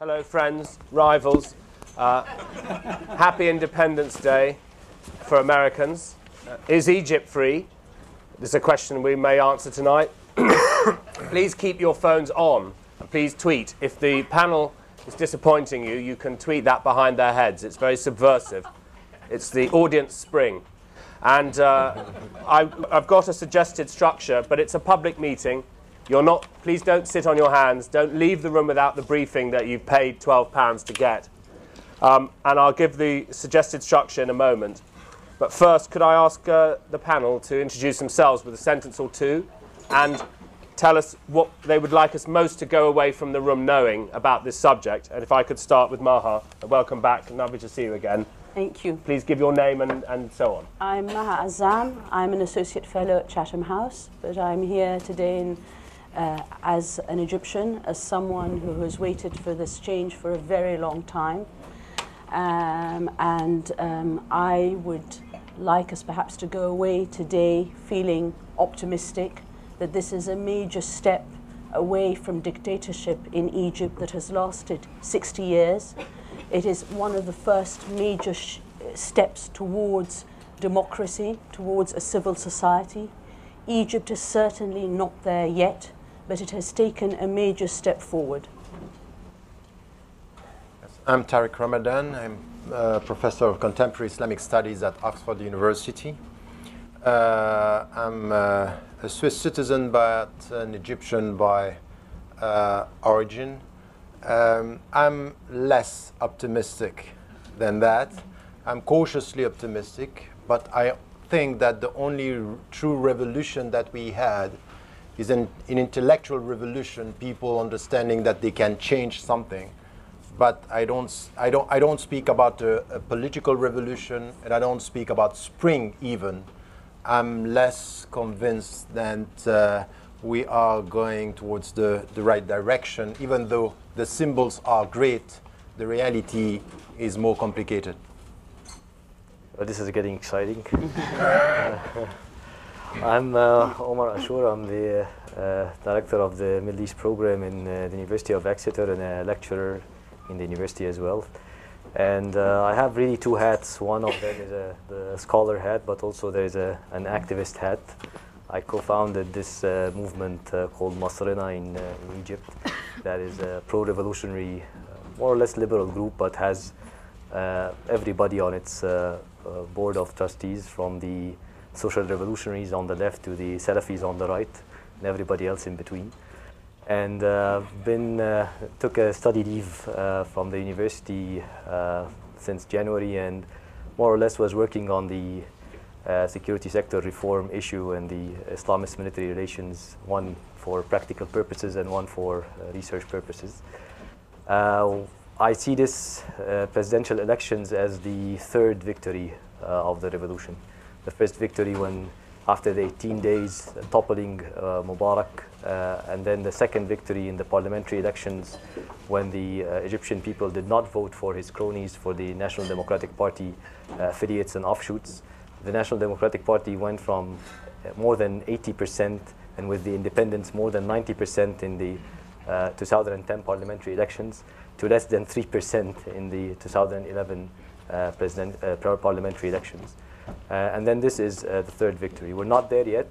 Hello, friends, rivals. Happy Independence Day for Americans. Is Egypt free? This is a question we may answer tonight. Please keep your phones on and please tweet. If the panel is disappointing you, you can tweet that behind their heads. It's very subversive. It's the audience spring. And I've got a suggested structure, but it's a public meeting. Please don't sit on your hands. Don't leave the room without the briefing that you've paid £12 to get. And I'll give the suggested structure in a moment. But first, could I ask the panel to introduce themselves with a sentence or two and tell us what they would like us most to go away from the room knowing about this subject. And if I could start with Maha. Welcome back. Lovely to see you again. Thank you. Please give your name and so on. I'm Maha Azam. I'm an associate fellow at Chatham House, but I'm here today as an Egyptian, as someone who has waited for this change for a very long time. I would like us perhaps to go away today feeling optimistic that this is a major step away from dictatorship in Egypt that has lasted 60 years. It is one of the first major steps towards democracy, towards a civil society. Egypt is certainly not there yet, but it has taken a major step forward. I'm Tariq Ramadan. I'm a professor of contemporary Islamic studies at Oxford University. I'm a Swiss citizen, but an Egyptian by origin. I'm less optimistic than that. I'm cautiously optimistic, but I think that the only true revolution that we had is an intellectual revolution, people understanding that they can change something. But I don't speak about a political revolution, and I don't speak about spring even. I'm less convinced that we are going towards the right direction, even though the symbols are great, the reality is more complicated. Well, this is getting exciting. I'm Omar Ashur. I'm the director of the Middle East program in the University of Exeter and a lecturer in the university as well. And I have really two hats. One of them is the scholar hat, but also there is an activist hat. I co-founded this movement called Masrina in Egypt that is a pro-revolutionary, more or less liberal group, but has everybody on its board of trustees, from the social revolutionaries on the left to the Salafis on the right, and everybody else in between. And took a study leave from the university since January, and more or less was working on the security sector reform issue and the Islamist military relations, one for practical purposes and one for research purposes. I see this presidential elections as the third victory of the revolution. The first victory when, after the 18 days toppling Mubarak, and then the second victory in the parliamentary elections when the Egyptian people did not vote for his cronies, for the National Democratic Party affiliates and offshoots. The National Democratic Party went from more than 80%, and with the independents more than 90% in the 2010 parliamentary elections, to less than 3% in the 2011 parliamentary elections. And then this is the third victory. We're not there yet.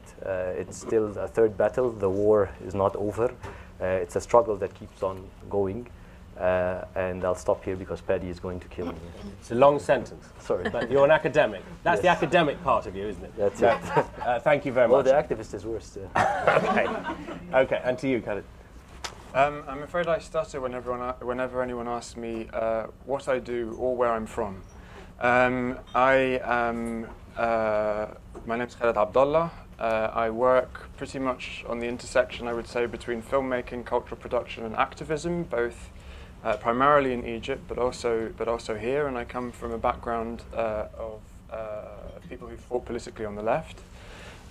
It's still a third battle. The war is not over. It's a struggle that keeps on going. And I'll stop here because Paddy is going to kill me. It's a long sentence. Sorry. But you're an academic. That's Yes. the academic part of you, isn't it? That's it. Thank you very Well, much. the activist is worse. Okay, and to you, Khalid. I'm afraid I stutter whenever anyone asks me what I do or where I'm from. My name's Khalid Abdullah. I work pretty much on the intersection, I would say, between filmmaking, cultural production, and activism, both primarily in Egypt, but also here. And I come from a background of people who fought politically on the left.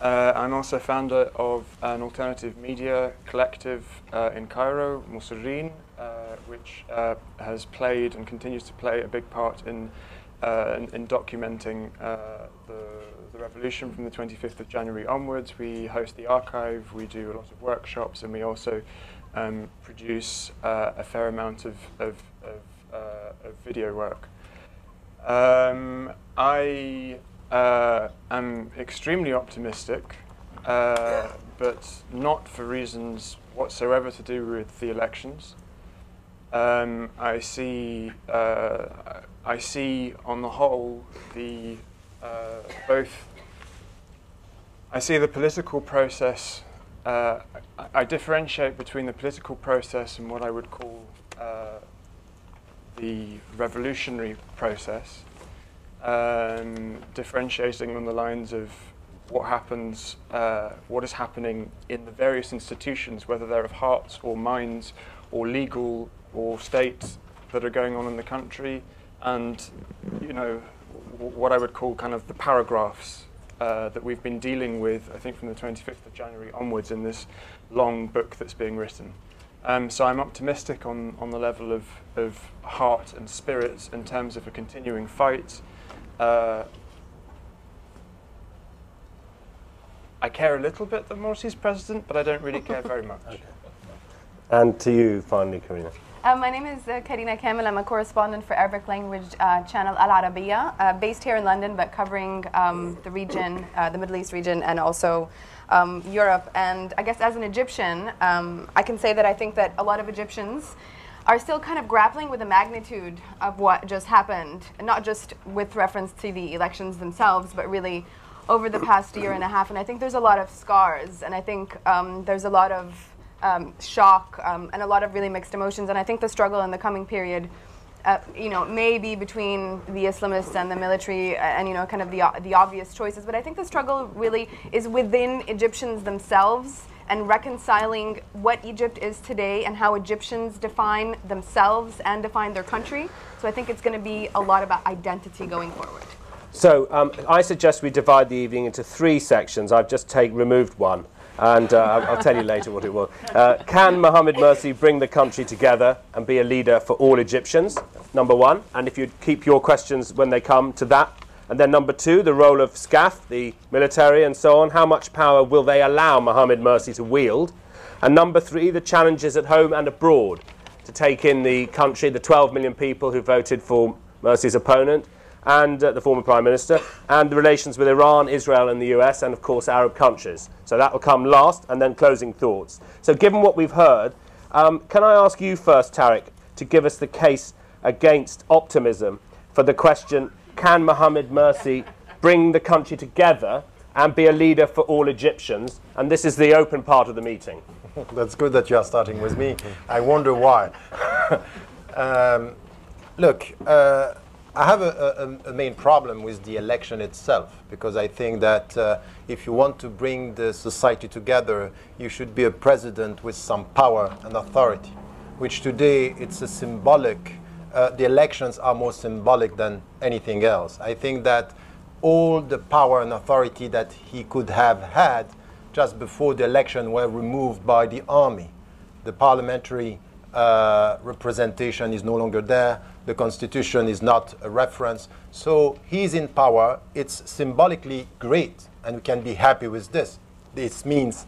I'm also founder of an alternative media collective in Cairo, Musirreen, which has played and continues to play a big part in documenting the revolution from the 25th of January onwards. We host the archive, we do a lot of workshops, and we also produce a fair amount of video work. I am extremely optimistic, but not for reasons whatsoever to do with the elections. I see on the whole the I see the political process. I differentiate between the political process and what I would call the revolutionary process, differentiating on the lines of what happens, what is happening in the various institutions, whether they're of hearts or minds or legal or state, that are going on in the country, and what I would call kind of the paragraphs that we've been dealing with, I think, from the 25th of January onwards in this long book that's being written. So I'm optimistic on the level of heart and spirit in terms of a continuing fight. I care a little bit that Morsi's president, but I don't really care very much. Okay. And to you, finally, Karina. My name is Karina Kamel. I'm a correspondent for Arabic language channel Al Arabiya, based here in London, but covering the region, the Middle East region, and also Europe. And I guess as an Egyptian, I can say that I think that a lot of Egyptians are still kind of grappling with the magnitude of what just happened, not just with reference to the elections themselves, but really over the past year and a half. And I think there's a lot of scars, and I think there's a lot of shock and a lot of really mixed emotions. And I think the struggle in the coming period, may be between the Islamists and the military, and kind of the obvious choices. But I think the struggle really is within Egyptians themselves, and reconciling what Egypt is today and how Egyptians define themselves and define their country. So I think it's going to be a lot about identity going forward. So I suggest we divide the evening into 3 sections. I've just removed one, and I'll tell you later what it was. Can Mohammed Mursi bring the country together and be a leader for all Egyptians? Number 1. And if you keep your questions when they come to that. And then number 2, the role of Scaf, the military and so on. How much power will they allow Mohammed Mursi to wield? And number 3, the challenges at home and abroad to take in the country, the 12 million people who voted for Mursi's opponent, and the former Prime Minister, and the relations with Iran, Israel and the US, and of course Arab countries. So that will come last, and then closing thoughts. So given what we've heard, can I ask you first, Tariq, to give us the case against optimism for the question, can Mohammed Mursi bring the country together and be a leader for all Egyptians? And this is the open part of the meeting. That's good that you are starting with me. I wonder why. Look, I have a main problem with the election itself, because I think that if you want to bring the society together, you should be a president with some power and authority, which today it's a symbolic. The elections are more symbolic than anything else. I think that all the power and authority that he could have had just before the election were removed by the army. The parliamentary representation is no longer there. The constitution is not a reference. So he's in power. It's symbolically great, and we can be happy with this. This means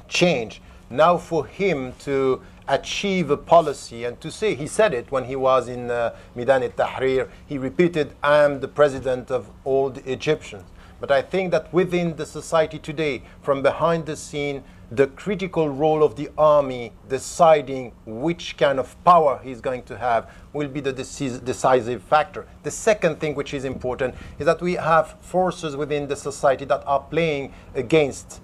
change. Now for him to achieve a policy and to say, he said it when he was in Midan al-Tahrir, he repeated, I am the president of all the Egyptians. But I think that within the society today, from behind the scene, the critical role of the army deciding which kind of power he's going to have will be the decisive factor. The second thing which is important is that we have forces within the society that are playing against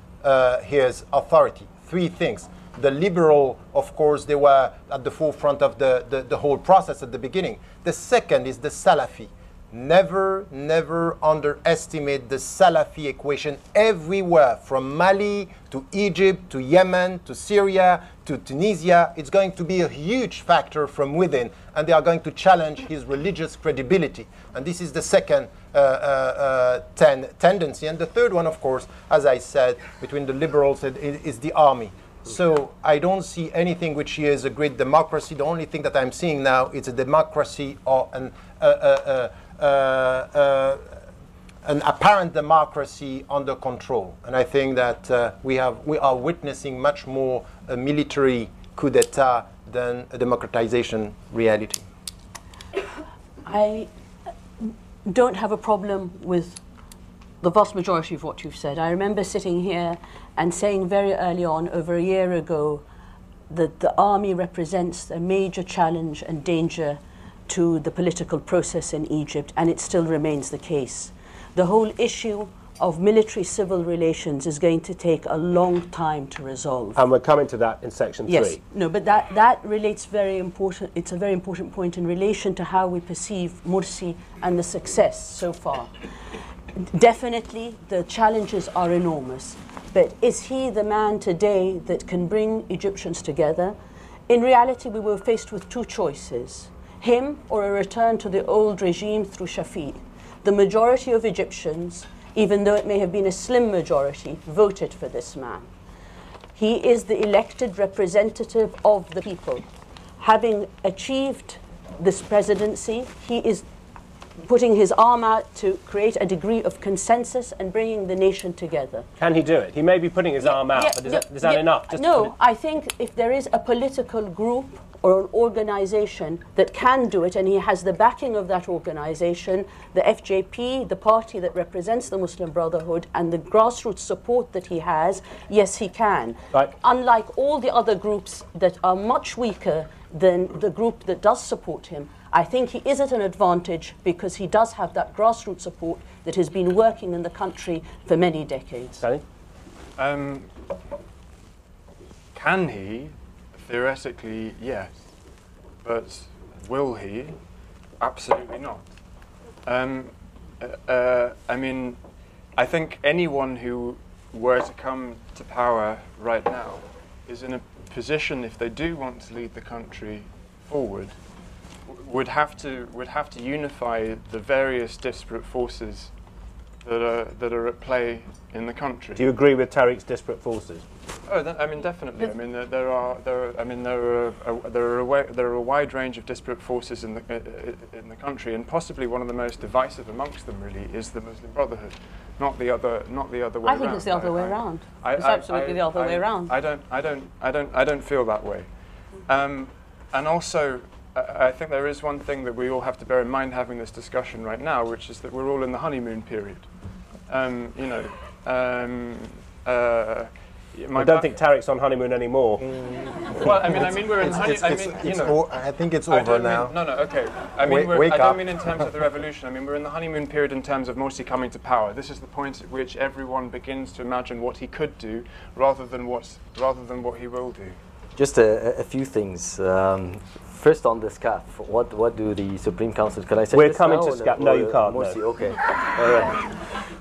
his authority. 3 things. The liberal, of course, they were at the forefront of the whole process at the beginning. The second is the Salafi. Never underestimate the Salafi equation everywhere, from Mali to Egypt to Yemen to Syria to Tunisia. It's going to be a huge factor from within, and they are going to challenge his religious credibility. And this is the second tendency. And the third one, of course, as I said, between the liberals is the army. So I don't see anything which is a great democracy. The only thing that I'm seeing now is a democracy or an apparent democracy under control. And I think that we are witnessing much more a military coup d'etat than a democratization reality? I don't have a problem with the vast majority of what you've said. I remember sitting here and saying very early on, over a year ago, that the army represents a major challenge and danger to the political process in Egypt, and it still remains the case. The whole issue of military-civil relations is going to take a long time to resolve. And we're coming to that in section 3. Yes, no, but that relates very important. It's a very important point in relation to how we perceive Mursi and the success so far. Definitely, the challenges are enormous. But is he the man today that can bring Egyptians together? In reality, we were faced with two choices: him or a return to the old regime through Shafiq. The majority of Egyptians, even though it may have been a slim majority, voted for this man. He is the elected representative of the people. Having achieved this presidency, he is putting his arm out to create a degree of consensus and bringing the nation together. Can he do it? He may be putting his arm out, but is that enough? No, I think if there is a political group or an organization that can do it, and he has the backing of that organization, the FJP, the party that represents the Muslim Brotherhood, and the grassroots support that he has, yes, he can. Right. Unlike all the other groups that are much weaker than the group that does support him, I think he is at an advantage because he does have that grassroots support that has been working in the country for many decades. Sally? Can he? Theoretically, yes. But will he? Absolutely not. I mean, I think anyone who were to come to power right now is in a position, if they do want to lead the country forward, would have to unify the various disparate forces that are at play in the country. Do you agree with Tariq's disparate forces? Oh, I mean, definitely. I mean, there are a wide range of disparate forces in the country, and possibly one of the most divisive amongst them really is the Muslim Brotherhood, not the other way around. I think it's the other way around. It's absolutely the other way around. I don't feel that way, and also. I think there is one thing that we all have to bear in mind having this discussion right now, which is that we're all in the honeymoon period. I don't think Tariq's on honeymoon anymore. Well, I mean, we're in honeymoon. I think it's over now. No, okay. I mean, I don't mean in terms of the revolution. I mean, we're in the honeymoon period in terms of Morsi coming to power. This is the point at which everyone begins to imagine what he could do, rather than what he will do. Just a few things. First on the Scaf, what do the Supreme Council, can I say We're this coming now to Scaf. No, you can't. Morsi, No. okay. All right.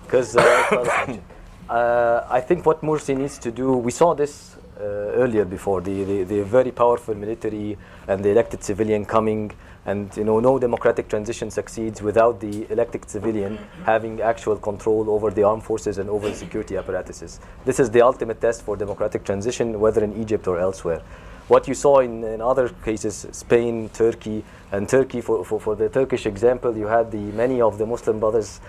Because I think what Morsi needs to do, we saw this earlier before, the very powerful military and the elected civilian coming, and no democratic transition succeeds without the elected civilian having actual control over the armed forces and over the security apparatuses. This is the ultimate test for democratic transition, whether in Egypt or elsewhere. What you saw in other cases, Spain, Turkey, and Turkey, for the Turkish example, you had many of the Muslim Brothers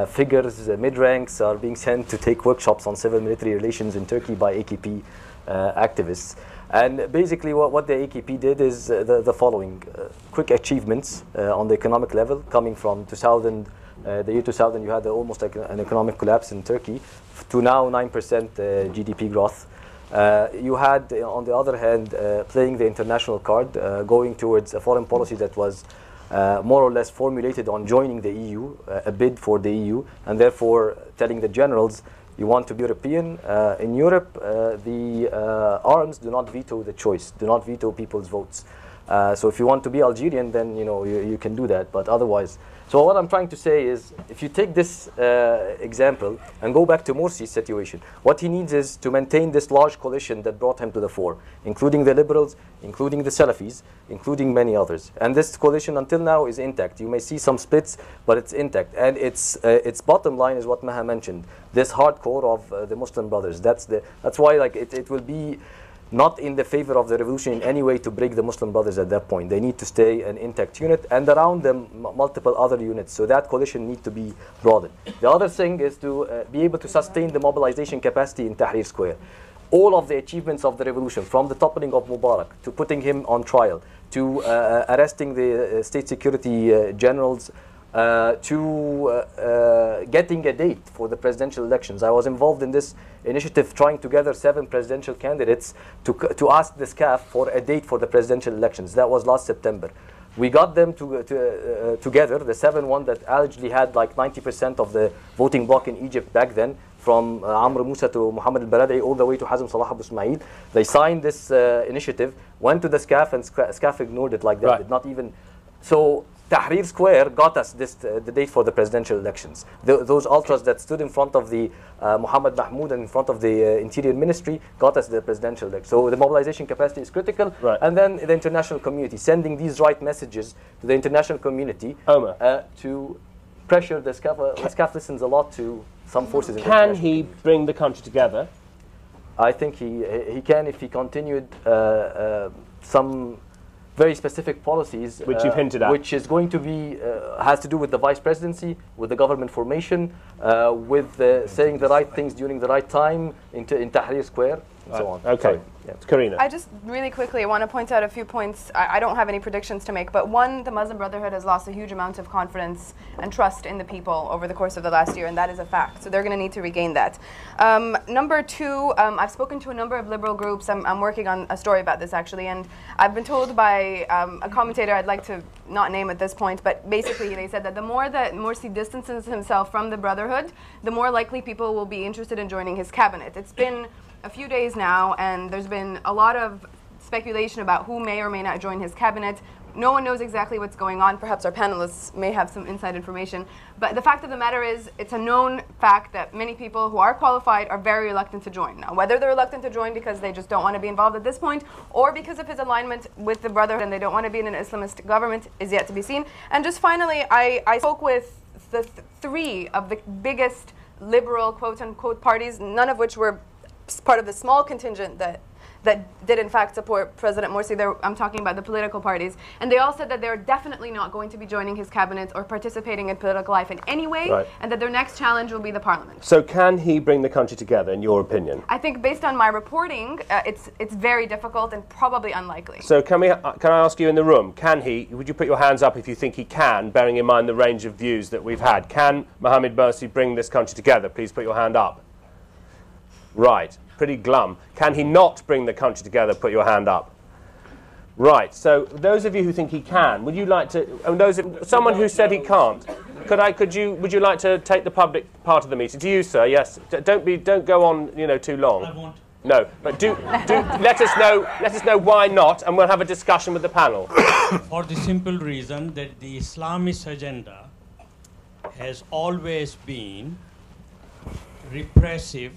figures, mid-ranks, are being sent to take workshops on civil military relations in Turkey by AKP activists. And basically what the AKP did is the following. Quick achievements on the economic level, coming from 2000, the year 2000, you had almost like an economic collapse in Turkey, to now 9% GDP growth. You had, on the other hand, playing the international card, going towards a foreign policy that was more or less formulated on joining the EU, a bid for the EU, and therefore telling the generals, you want to be European. In Europe, the arms do not veto the choice, do not veto people's votes. So if you want to be Algerian, then you can do that, but otherwise. So what I'm trying to say is, if you take this example and go back to Morsi's situation, what he needs is to maintain this large coalition that brought him to the fore, including the liberals, including the Salafis, including many others. And this coalition until now is intact. You may see some splits, but it's intact. And its bottom line is what Maha mentioned, this hardcore of the Muslim Brothers. That's why it will be not in the favor of the revolution in any way to break the Muslim Brothers at that point. They need to stay an intact unit, and around them multiple other units. So that coalition needs to be broadened. The other thing is to be able to sustain the mobilization capacity in Tahrir Square. all of the achievements of the revolution, from the toppling of Mubarak to putting him on trial, to arresting the state security generals, to getting a date for the presidential elections. I was involved in this initiative trying to gather 7 presidential candidates to ask the Scaf for a date for the presidential elections. That was last September. We got them together, the 7 one that allegedly had like 90% of the voting bloc in Egypt back then, from Amr Musa to Mohammed al-Baradei all the way to Hazm Salah Abu Ismail. They signed this initiative, went to the Scaf, and Scaf ignored it like that. Right. Did not even. So Tahrir Square got us the date for the presidential elections. Those ultras that stood in front of the Mohammed Mahmoud and in front of the Interior Ministry got us the presidential election. So the mobilization capacity is critical. Right. And then the international community, sending these right messages to the international community to pressure the Scaf. The Scaf listens a lot to some forces. Can he bring the country together? I think he can if he continued some very specific policies, which you've hinted at, which is going to be has to do with the vice presidency, with the government formation, with saying the right things during the right time in Tahrir Square, and so on. Okay. Sorry. Yeah. Karina. I just really quickly want to point out a few points. I don't have any predictions to make, but one, the Muslim Brotherhood has lost a huge amount of confidence and trust in the people over the course of the last year, and that is a fact. So they're going to need to regain that. Number 2, I've spoken to a number of liberal groups. I'm working on a story about this actually, and I've been told by a commentator I'd like to not name at this point, but basically they said that the more that Morsi distances himself from the Brotherhood, the more likely people will be interested in joining his cabinet. It's been a few days now, and there's been a lot of speculation about who may or may not join his cabinet. No one knows exactly what's going on. Perhaps our panelists may have some inside information. But the fact of the matter is, it's a known fact that many people who are qualified are very reluctant to join. Now, whether they're reluctant to join because they just don't want to be involved at this point, or because of his alignment with the Brotherhood and they don't want to be in an Islamist government, is yet to be seen. And just finally, I spoke with the 3 of the biggest liberal quote-unquote parties, none of which were part of the small contingent that did in fact support President Morsi. I'm talking about the political parties, and they all said that they're definitely not going to be joining his cabinet or participating in political life in any way, right, and that their next challenge will be the parliament. So can he bring the country together, in your opinion? I think based on my reporting, it's very difficult and probably unlikely. So can I ask you in the room, would you put your hands up if you think he can, bearing in mind the range of views that we've had? Can Mohammed Mursi bring this country together? Please put your hand up. Right, pretty glum. Can he not bring the country together? Put your hand up. Right, so those of you who think he can, would you like to, someone who said he can't, would you like to take the public part of the meeting? To you, sir, yes. Don't go on, too long. I won't. No, but do let us know why not, and we'll have a discussion with the panel. For the simple reason that the Islamist agenda has always been repressive,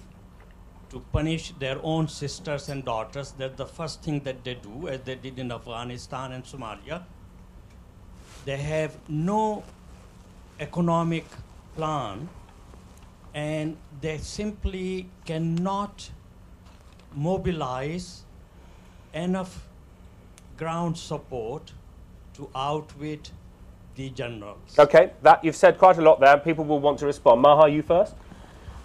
to punish their own sisters and daughters. That's the first thing that they do, as they did in Afghanistan and Somalia. They have no economic plan, and they simply cannot mobilize enough ground support to outwit the generals. Okay, you've said quite a lot there. People will want to respond. Maha, you first.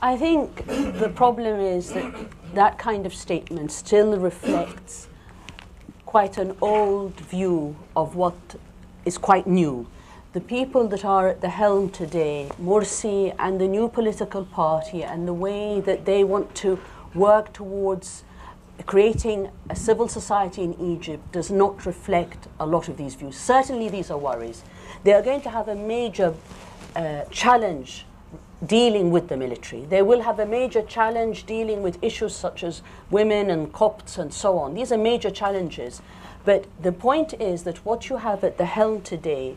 I think the problem is that that kind of statement still reflects quite an old view of what is quite new. The people that are at the helm today, Morsi and the new political party, and the way that they want to work towards creating a civil society in Egypt does not reflect a lot of these views. Certainly these are worries. They are going to have a major challenge dealing with the military. They will have a major challenge dealing with issues such as women and Copts and so on. These are major challenges. But the point is that what you have at the helm today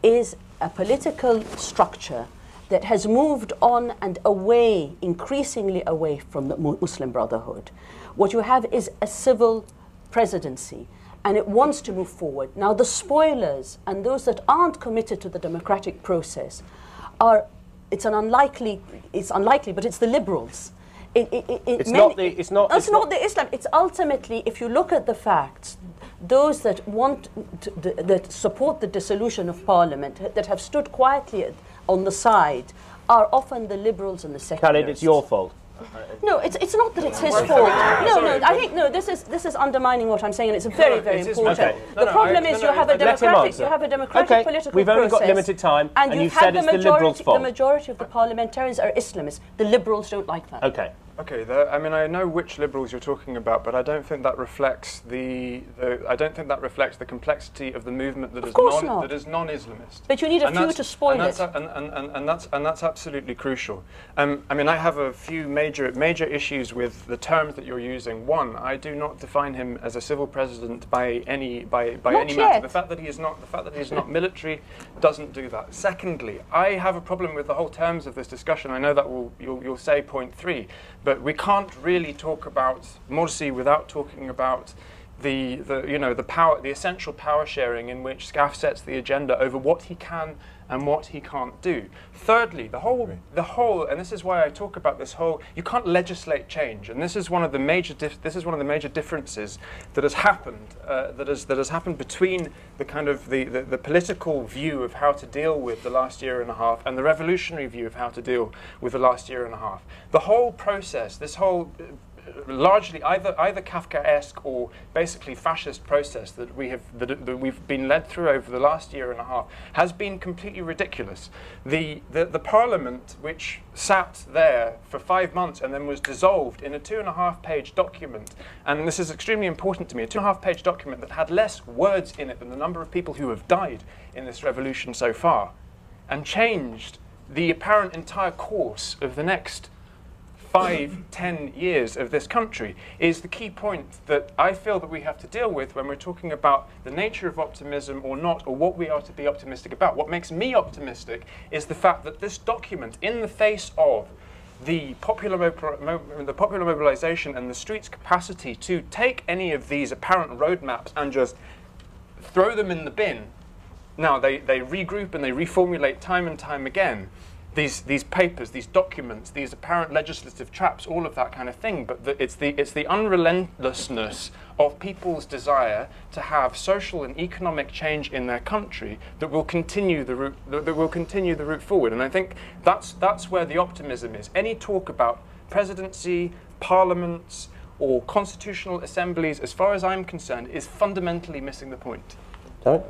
is a political structure that has moved on and away, increasingly away from the Muslim Brotherhood. What you have is a civil presidency, and it wants to move forward. Now, the spoilers and those that aren't committed to the democratic process it's unlikely, but it's the liberals. It's not the Islam. It's ultimately, if you look at the facts, those that that support the dissolution of parliament, that have stood quietly on the side, are often the liberals and the secularists. Khalid, it's your fault. No, it's not that it's his fault. No, I think this is undermining what I'm saying, and it's very important. Okay. The problem is you have a democratic political we've only got process, limited time, and you've you had said it's the Liberals' fault. The majority of the parliamentarians are Islamists. The Liberals don't like that. Okay. Okay, I mean, I know which Liberals you're talking about, but I don't think that reflects the complexity of the movement that is non-Islamist. But you need a few to spoil it. And that's absolutely crucial. I mean, I have a few major issues with the terms that you're using. One, I do not define him as a civil president by any matter. The fact that he is not military doesn't do that. Secondly, I have a problem with the whole terms of this discussion. I know that you'll say point 3. But we can't really talk about Mursi without talking about the essential power sharing in which Scaf sets the agenda over what he can and what he can't do. Thirdly, the whole, and this is why I talk about this whole, you can't legislate change, and this is one of the major differences that has happened that has happened between the kind of the political view of how to deal with the last year and a half and the revolutionary view of how to deal with the last year and a half. The whole process, this whole largely either Kafkaesque or basically fascist process that we've been led through over the last year and a half has been completely ridiculous. The parliament, which sat there for 5 months and then was dissolved in a 2.5-page document, and this is extremely important to me, a 2.5-page document that had less words in it than the number of people who have died in this revolution so far, and changed the apparent entire course of the next 5-10 years of this country, is the key point that I feel that we have to deal with when we're talking about the nature of optimism or not, or what we are to be optimistic about. What makes me optimistic is the fact that this document, in the face of the popular mobilization and the street's capacity to take any of these apparent roadmaps and just throw them in the bin. Now, they regroup and they reformulate time and time again. These papers, these documents, these apparent legislative traps, all of that kind of thing. But it's the unrelentlessness of people's desire to have social and economic change in their country that will continue the route forward. And I think that's where the optimism is. Any talk about presidency, parliaments, or constitutional assemblies, as far as I'm concerned, is fundamentally missing the point. Sorry?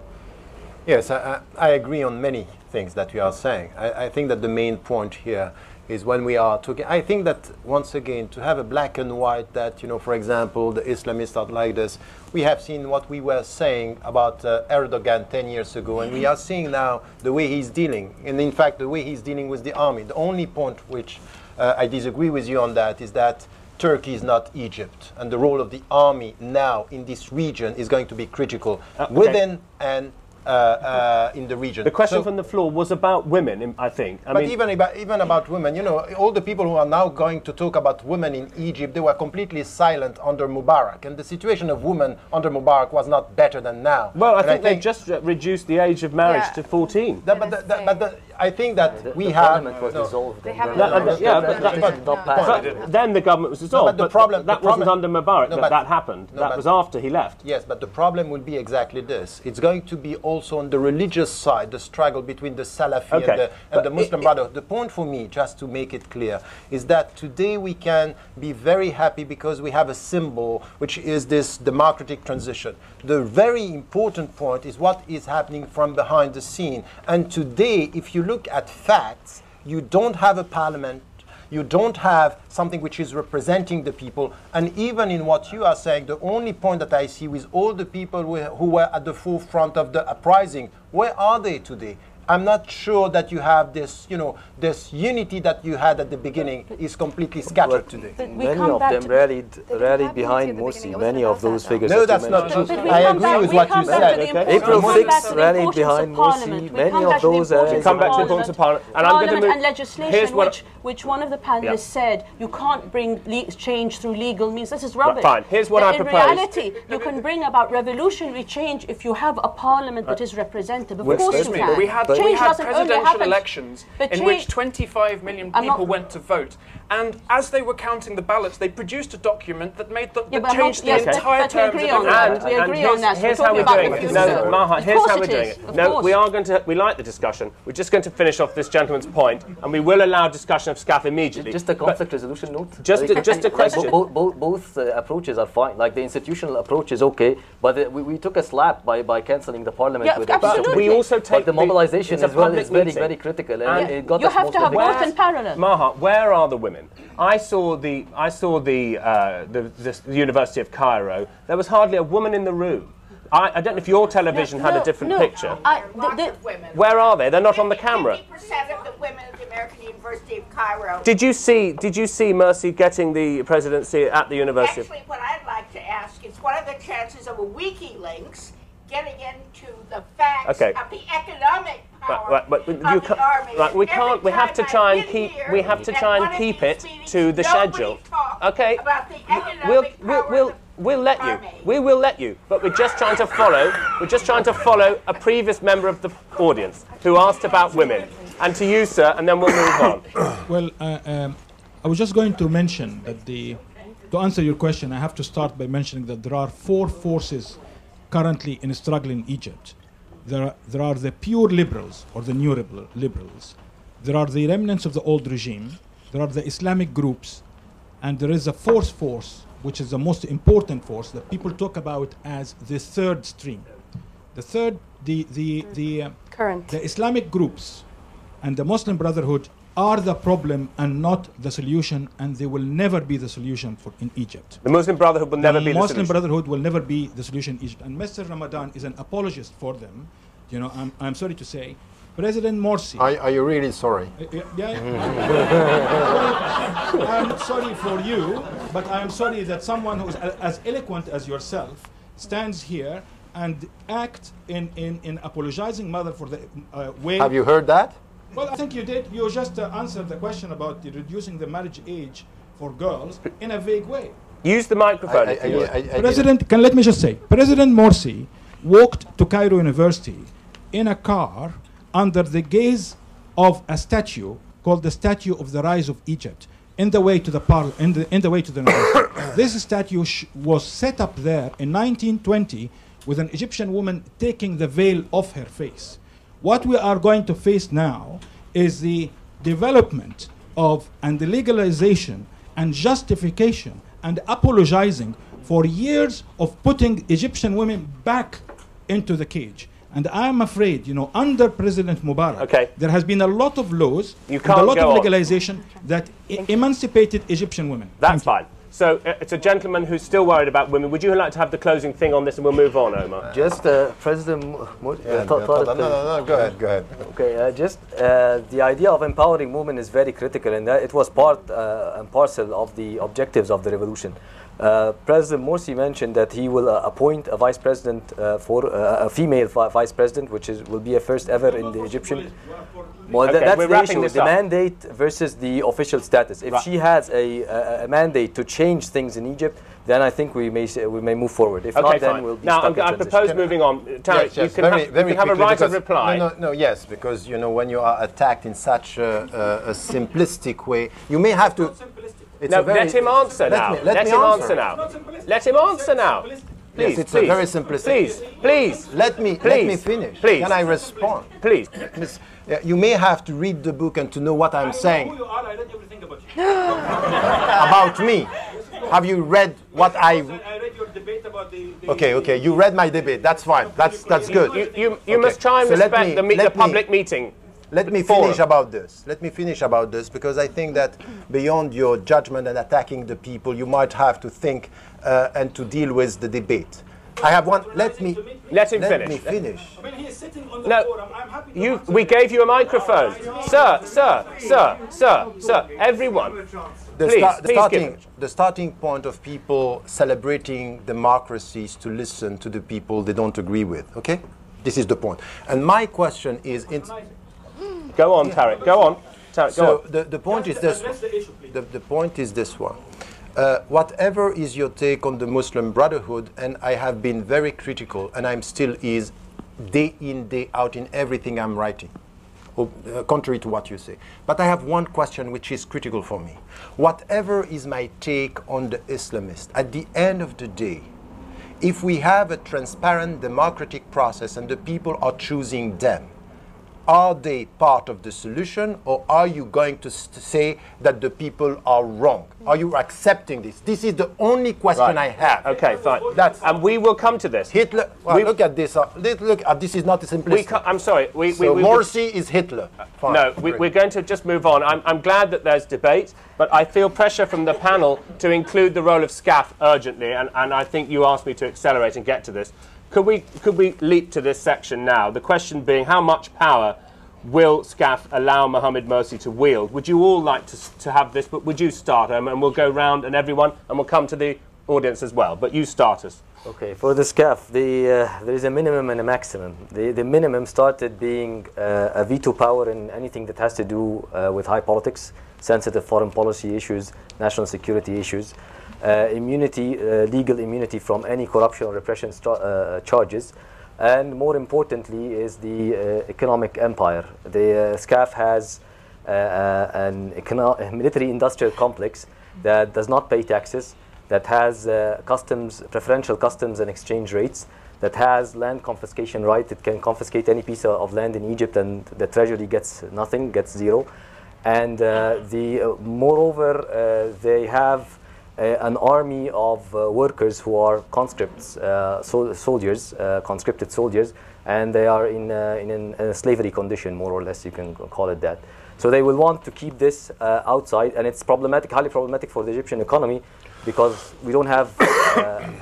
Yes, I agree on many things that you are saying. I think that the main point here is when we are talking, I think that once again, to have a black and white that, for example, the Islamists are like this, we have seen what we were saying about Erdogan 10 years ago, and we are seeing now the way he's dealing, and in fact, the way he's dealing with the army. The only point which I disagree with you on that is that Turkey is not Egypt, and the role of the army now in this region is going to be critical within and in the region. The question from the floor was about women, I think. But even about women, all the people who are now going to talk about women in Egypt, they were completely silent under Mubarak. And the situation of women under Mubarak was not better than now. Well, I think they just reduced the age of marriage to 14. I think that the parliament was dissolved. Then the government was dissolved. But that wasn't under Mubarak that happened. That was after he left. Yes, but the problem will be exactly this. It's going to be also on the religious side, the struggle between the Salafi and the Muslim Brotherhood. The point for me, just to make it clear, is that today we can be very happy because we have a symbol, which is this democratic transition. The very important point is what is happening from behind the scene. And today, if you look at facts, you don't have a parliament, you don't have something which is representing the people. And even in what you are saying, the only point that I see with all the people who were at the forefront of the uprising, where are they today? I'm not sure that you have this, this unity that you had at the beginning is completely scattered today. Many of them rallied behind Mursi. Many of those figures. No, that's not true. I agree with what you said. April 6th rallied behind Mursi. Many of those rallied. Come back to the importance of Parliament. And I'm going to move. And legislation, which one of the panelists said, you can't bring change through legal means. This is rubbish. Fine. Here's what I propose. In reality, you can bring about revolutionary change if you have a parliament that is representative. Of course you can. But we change had doesn't only presidential happen. elections But in which 25 million people went to vote. And as they were counting the ballots, they produced a document that made that changed the entire terms of that. We agree on that. Here's how we're doing it. No, Maha, here's how we're doing it. No, we are going to, we like the discussion. We're just going to finish off this gentleman's point, and we will allow discussion of Scaf immediately. Just a conflict resolution note. Just a question. Both approaches are fine. Like the institutional approach is okay, but we took a slap by cancelling the parliament. Yeah, with absolutely. But we also take the mobilization as well is very critical, and it got you us have most to of have the both in parallel. Maha, where are the women? I saw the University of Cairo. There was hardly a woman in the room. I don't know if your television had a different picture. Where are they? They're not on the camera. 50% of the women at the American University of Cairo. Did you see Mursi getting the presidency at the university? Actually, what I'd like to ask is, what are the chances of a WikiLeaks getting into the facts of the economic power of the army? Right, we can't. We have to try and keep. We have to try and keep it to the schedule. Okay. About the economic power We'll let you. We will let you. But we're just trying to follow. We're just trying to follow a previous member of the audience who asked about women. And to you, sir, and then we'll move on. Well, I was just going to mention that to answer your question, I have to start by mentioning that there are 4 forces currently in struggle in Egypt. There are the pure liberals, or the new liberals. There are the remnants of the old regime. There are the Islamic groups. And there is a fourth force, which is the most important force that people talk about as the third stream. The third, the Islamic groups and the Muslim Brotherhood are the problem and not the solution, and they will never be the solution in Egypt. The Muslim Brotherhood will never be the solution. The Muslim Brotherhood will never be the solution in Egypt. And Mr. Ramadan is an apologist for them. You know, I'm sorry to say, President Morsi. Are you really sorry? I'm sorry for you, but I'm sorry that someone who's as eloquent as yourself stands here and act in apologizing mother for the way. Have you heard that? Well, I think you did. You just answered the question about reducing the marriage age for girls in a vague way. Use the microphone. Let me just say, President Morsi walked to Cairo University in a car under the gaze of a statue called the Statue of the Rise of Egypt, in the way to the university. This statue was set up there in 1920 with an Egyptian woman taking the veil off her face. What we are going to face now is the development of and the legalization and justification and apologizing for years of putting Egyptian women back into the cage. And I'm afraid, you know, under President Mubarak, there has been a lot of laws, and a lot of legalization that emancipated Egyptian women. That's fine. So it's a gentleman who's still worried about women. Would you like to have the closing thing on this, and we'll move on, Omar? Just President Mursi. No, go ahead. Okay, just the idea of empowering women is very critical, and it was part and parcel of the objectives of the revolution. President Morsi mentioned that he will appoint a vice president for a female vice president, which will be a first ever in the Egyptian. Well, that's the issue, the mandate versus the official status. If she has a mandate to change things in Egypt, then I think we may move forward. If not, then we'll be stuck in I propose moving on. Tarek, yes, you can have a right of reply. No, yes, because, you know, when you are attacked in such a simplistic way, you may have to... Let him answer now. Let him answer now. Let him answer now. Please, yes, it's a very simplistic. Please. Let me finish. Please. Can I respond? Please. You may have to read the book and to know what I'm saying. I know who you are. I read everything about you. About me. Have you read what I read your debate about the Okay. You read my debate. That's fine. That's good. You must try and respect the public meeting. Let me finish about this. Because I think that beyond your judgment and attacking the people, you might have to think and to deal with the debate. I have one. Let me finish. I mean, he is sitting on the forum. I'm happy to we gave you a microphone, sir. Everyone. The starting point of people celebrating democracies to listen to the people they don't agree with. Okay, this is the point. And my question is. Go on, Tarek. Go on. So the point is this. The point is this one. Whatever is your take on the Muslim Brotherhood, and I have been very critical, and I'm still day in, day out in everything I'm writing. contrary to what you say. But I have one question which is critical for me. Whatever is my take on the Islamists, at the end of the day, if we have a transparent democratic process and the people are choosing them, are they part of the solution, or are you going to say that the people are wrong? Are you accepting this? This is the only question I have. Okay, fine. And we will come to this. Hitler. Well, look at this. Look at this. Is not a simplistic. I'm sorry. Morsi is Hitler. Fine. No, we're going to just move on. I'm glad that there's debate, but I feel pressure from the panel to include the role of Scaf urgently, and I think you asked me to accelerate and get to this. Could we leap to this section now? The question being, how much power will Scaf allow Mohammed Mursi to wield? Would you all like to have this, but would you start? And we'll go round and everyone, and we'll come to the audience as well. But you start us. Okay, for the Scaf, there is a minimum and a maximum. The minimum started being a veto power in anything that has to do with high politics, sensitive foreign policy issues, national security issues. Immunity, legal immunity from any corruption or repression charges, and more importantly is the economic empire. The Scaf has a military-industrial complex that does not pay taxes, that has preferential customs and exchange rates, that has land confiscation right. It can confiscate any piece of land in Egypt and the treasury gets nothing, gets zero. And moreover, they have an army of workers who are conscripts, soldiers, conscripted soldiers, and they are in a slavery condition, more or less, you can call it that. So they will want to keep this outside, and it's problematic, highly problematic for the Egyptian economy, because we don't have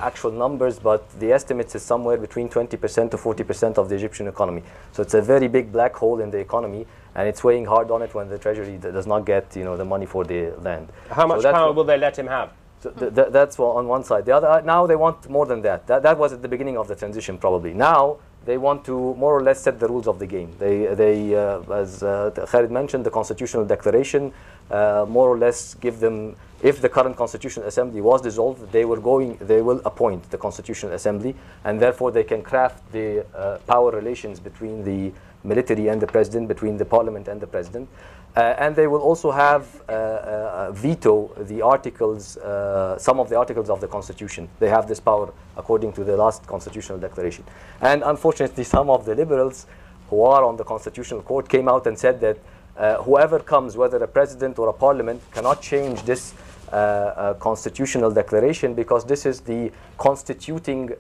actual numbers, but the estimates is somewhere between 20% to 40% of the Egyptian economy. So it's a very big black hole in the economy, and it's weighing hard on it when the treasury does not get, the money for the land. How much power will they let him have? So that's on one side. The other, now they want more than that. That was at the beginning of the transition, probably. Now they want to more or less set the rules of the game. They as Khalid mentioned, the constitutional declaration, more or less give them, if the current constitutional assembly was dissolved, they will appoint the constitutional assembly, and therefore they can craft the power relations between the military and the president, between the parliament and the president. And they will also have veto the articles, some of the articles of the Constitution. They have this power according to the last constitutional declaration. And unfortunately, some of the liberals who are on the Constitutional Court came out and said that whoever comes, whether a president or a parliament, cannot change this constitutional declaration because this is the constituting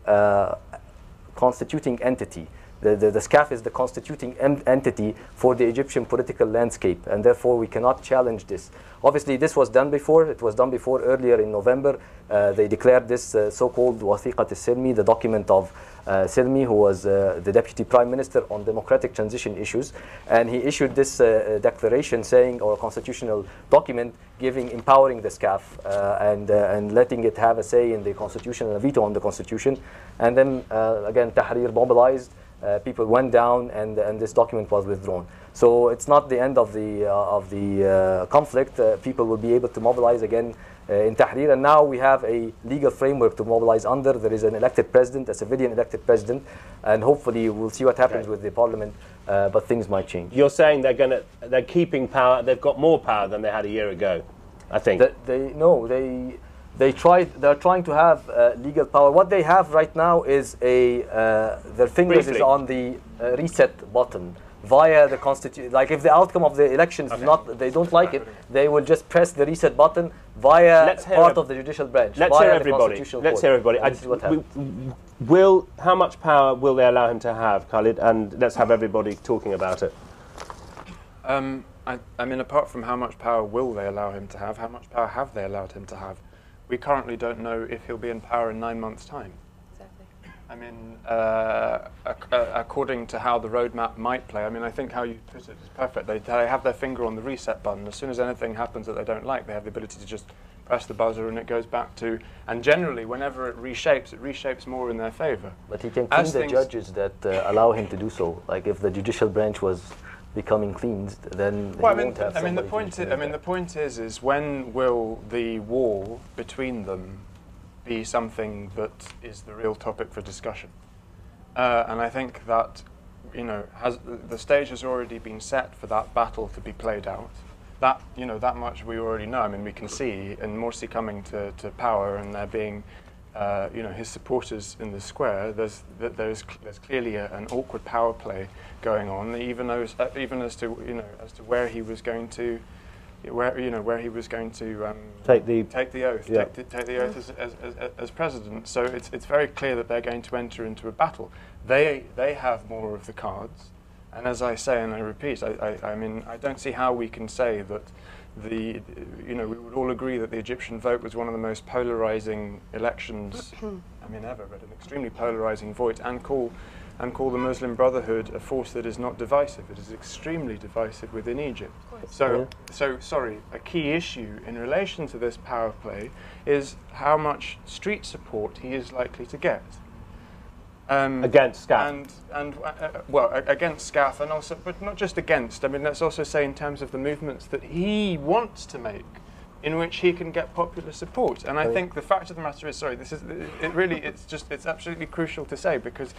entity. The Scaf is the constituting entity for the Egyptian political landscape, and therefore we cannot challenge this. Obviously, this was done before. It was done before earlier in November. They declared this so-called Wathiqat al-Silmi, the document of Silmi, who was the deputy prime minister on democratic transition issues, and he issued this declaration saying, or a constitutional document empowering the Scaf and letting it have a say in the constitution and a veto on the constitution. And then again, Tahrir mobilized. People went down, and this document was withdrawn. So it's not the end of the conflict. People will be able to mobilize again in Tahrir, and now we have a legal framework to mobilize under. There is an elected president, a civilian elected president, and hopefully we'll see what happens with the parliament. But things might change. You're saying they're keeping power. They've got more power than they had a year ago, I think. They're trying to have legal power. What they have right now is their fingers is on the reset button via the constitution. Like if the outcome of the elections they don't like it, they will just press the reset button via part of the judicial branch. Let's hear everybody. Let's hear everybody. How much power will they allow him to have, Khalid? And let's have everybody talking about it. I mean, apart from how much power will they allow him to have, how much power have they allowed him to have? We currently don't know if he'll be in power in 9 months' time. Exactly. I mean, according to how the roadmap might play, I mean, I think how you put it is perfect. They have their finger on the reset button. As soon as anything happens that they don't like, they have the ability to just press the buzzer and it goes back to, and generally, whenever it reshapes more in their favor. But he can clean the judges that allow him to do so. Like if the judicial branch was becoming cleansed, then the point is when will the war between them be something that is the real topic for discussion? And I think that the stage has already been set for that battle to be played out. That that much we already know. I mean, we can see in Morsi coming to power and there being his supporters in the square. There's clearly an awkward power play going on, even as to where he was going to. Where he was going to take the oath, take the oath as president. So it's very clear that they're going to enter into a battle. They have more of the cards, and as I say and I repeat, I mean I don't see how we can say that we would all agree that the Egyptian vote was one of the most polarizing elections I mean ever, but an extremely polarizing vote, and call the Muslim Brotherhood a force that is not divisive. It is extremely divisive within Egypt. So sorry, a key issue in relation to this power play is how much street support he is likely to get. Against Scaf. Well, against Scaf, and also, but not just against. I mean, let's also say in terms of the movements that he wants to make, in which he can get popular support. And I think the fact of the matter is, sorry, it's absolutely crucial to say, because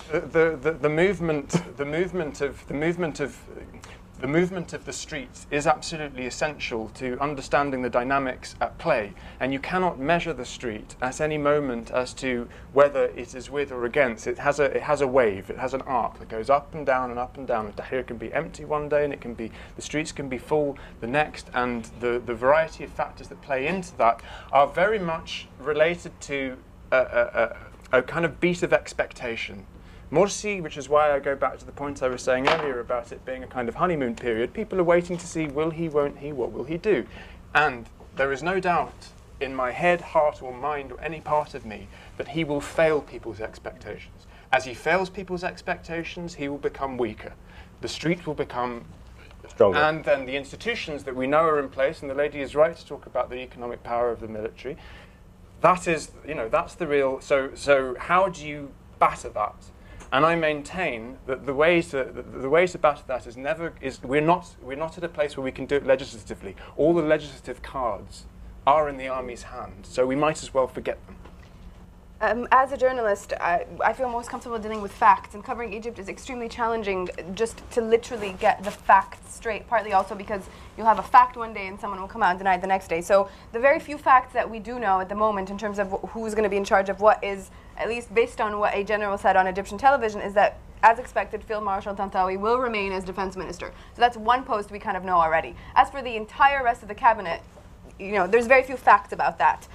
the movement of the streets is absolutely essential to understanding the dynamics at play, and you cannot measure the street at any moment as to whether it is with or against. It has a wave, it has an arc that goes up and down and up and down. Tahrir can be empty one day, and the streets can be full the next, and the variety of factors that play into that are very much related to a kind of beat of expectation. Morsi, which is why I go back to the point I was saying earlier about it being a kind of honeymoon period, people are waiting to see, will he, won't he, what will he do? And there is no doubt in my head, heart or mind or any part of me that he will fail people's expectations. As he fails people's expectations, he will become weaker. The street will become stronger. And then the institutions that we know are in place, and the lady is right to talk about the economic power of the military, that is, that's the real, so how do you batter that? And I maintain that the way to batter that we're not at a place where we can do it legislatively. All the legislative cards are in the army's hand, so we might as well forget them. As a journalist, I feel most comfortable dealing with facts, and covering Egypt is extremely challenging just to literally get the facts straight, partly also because you'll have a fact one day and someone will come out and deny it the next day. So the very few facts that we do know at the moment in terms of who's going to be in charge of what is, at least based on what a general said on Egyptian television, is that, as expected, Field Marshal Tantawi will remain as defense minister. So that's one post we kind of know already. As for the entire rest of the cabinet, there's very few facts about that.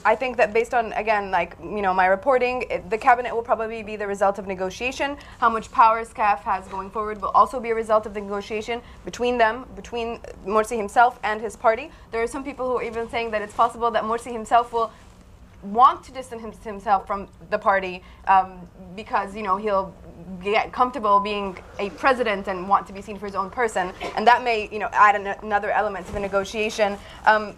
I think that based on, again, my reporting, the cabinet will probably be the result of negotiation. How much power Scaf has going forward will also be a result of the negotiation between them, between Morsi himself and his party. There are some people who are even saying that it's possible that Morsi himself will want to distance himself from the party because he'll get comfortable being a president and want to be seen for his own person, and that may add another element to the negotiation.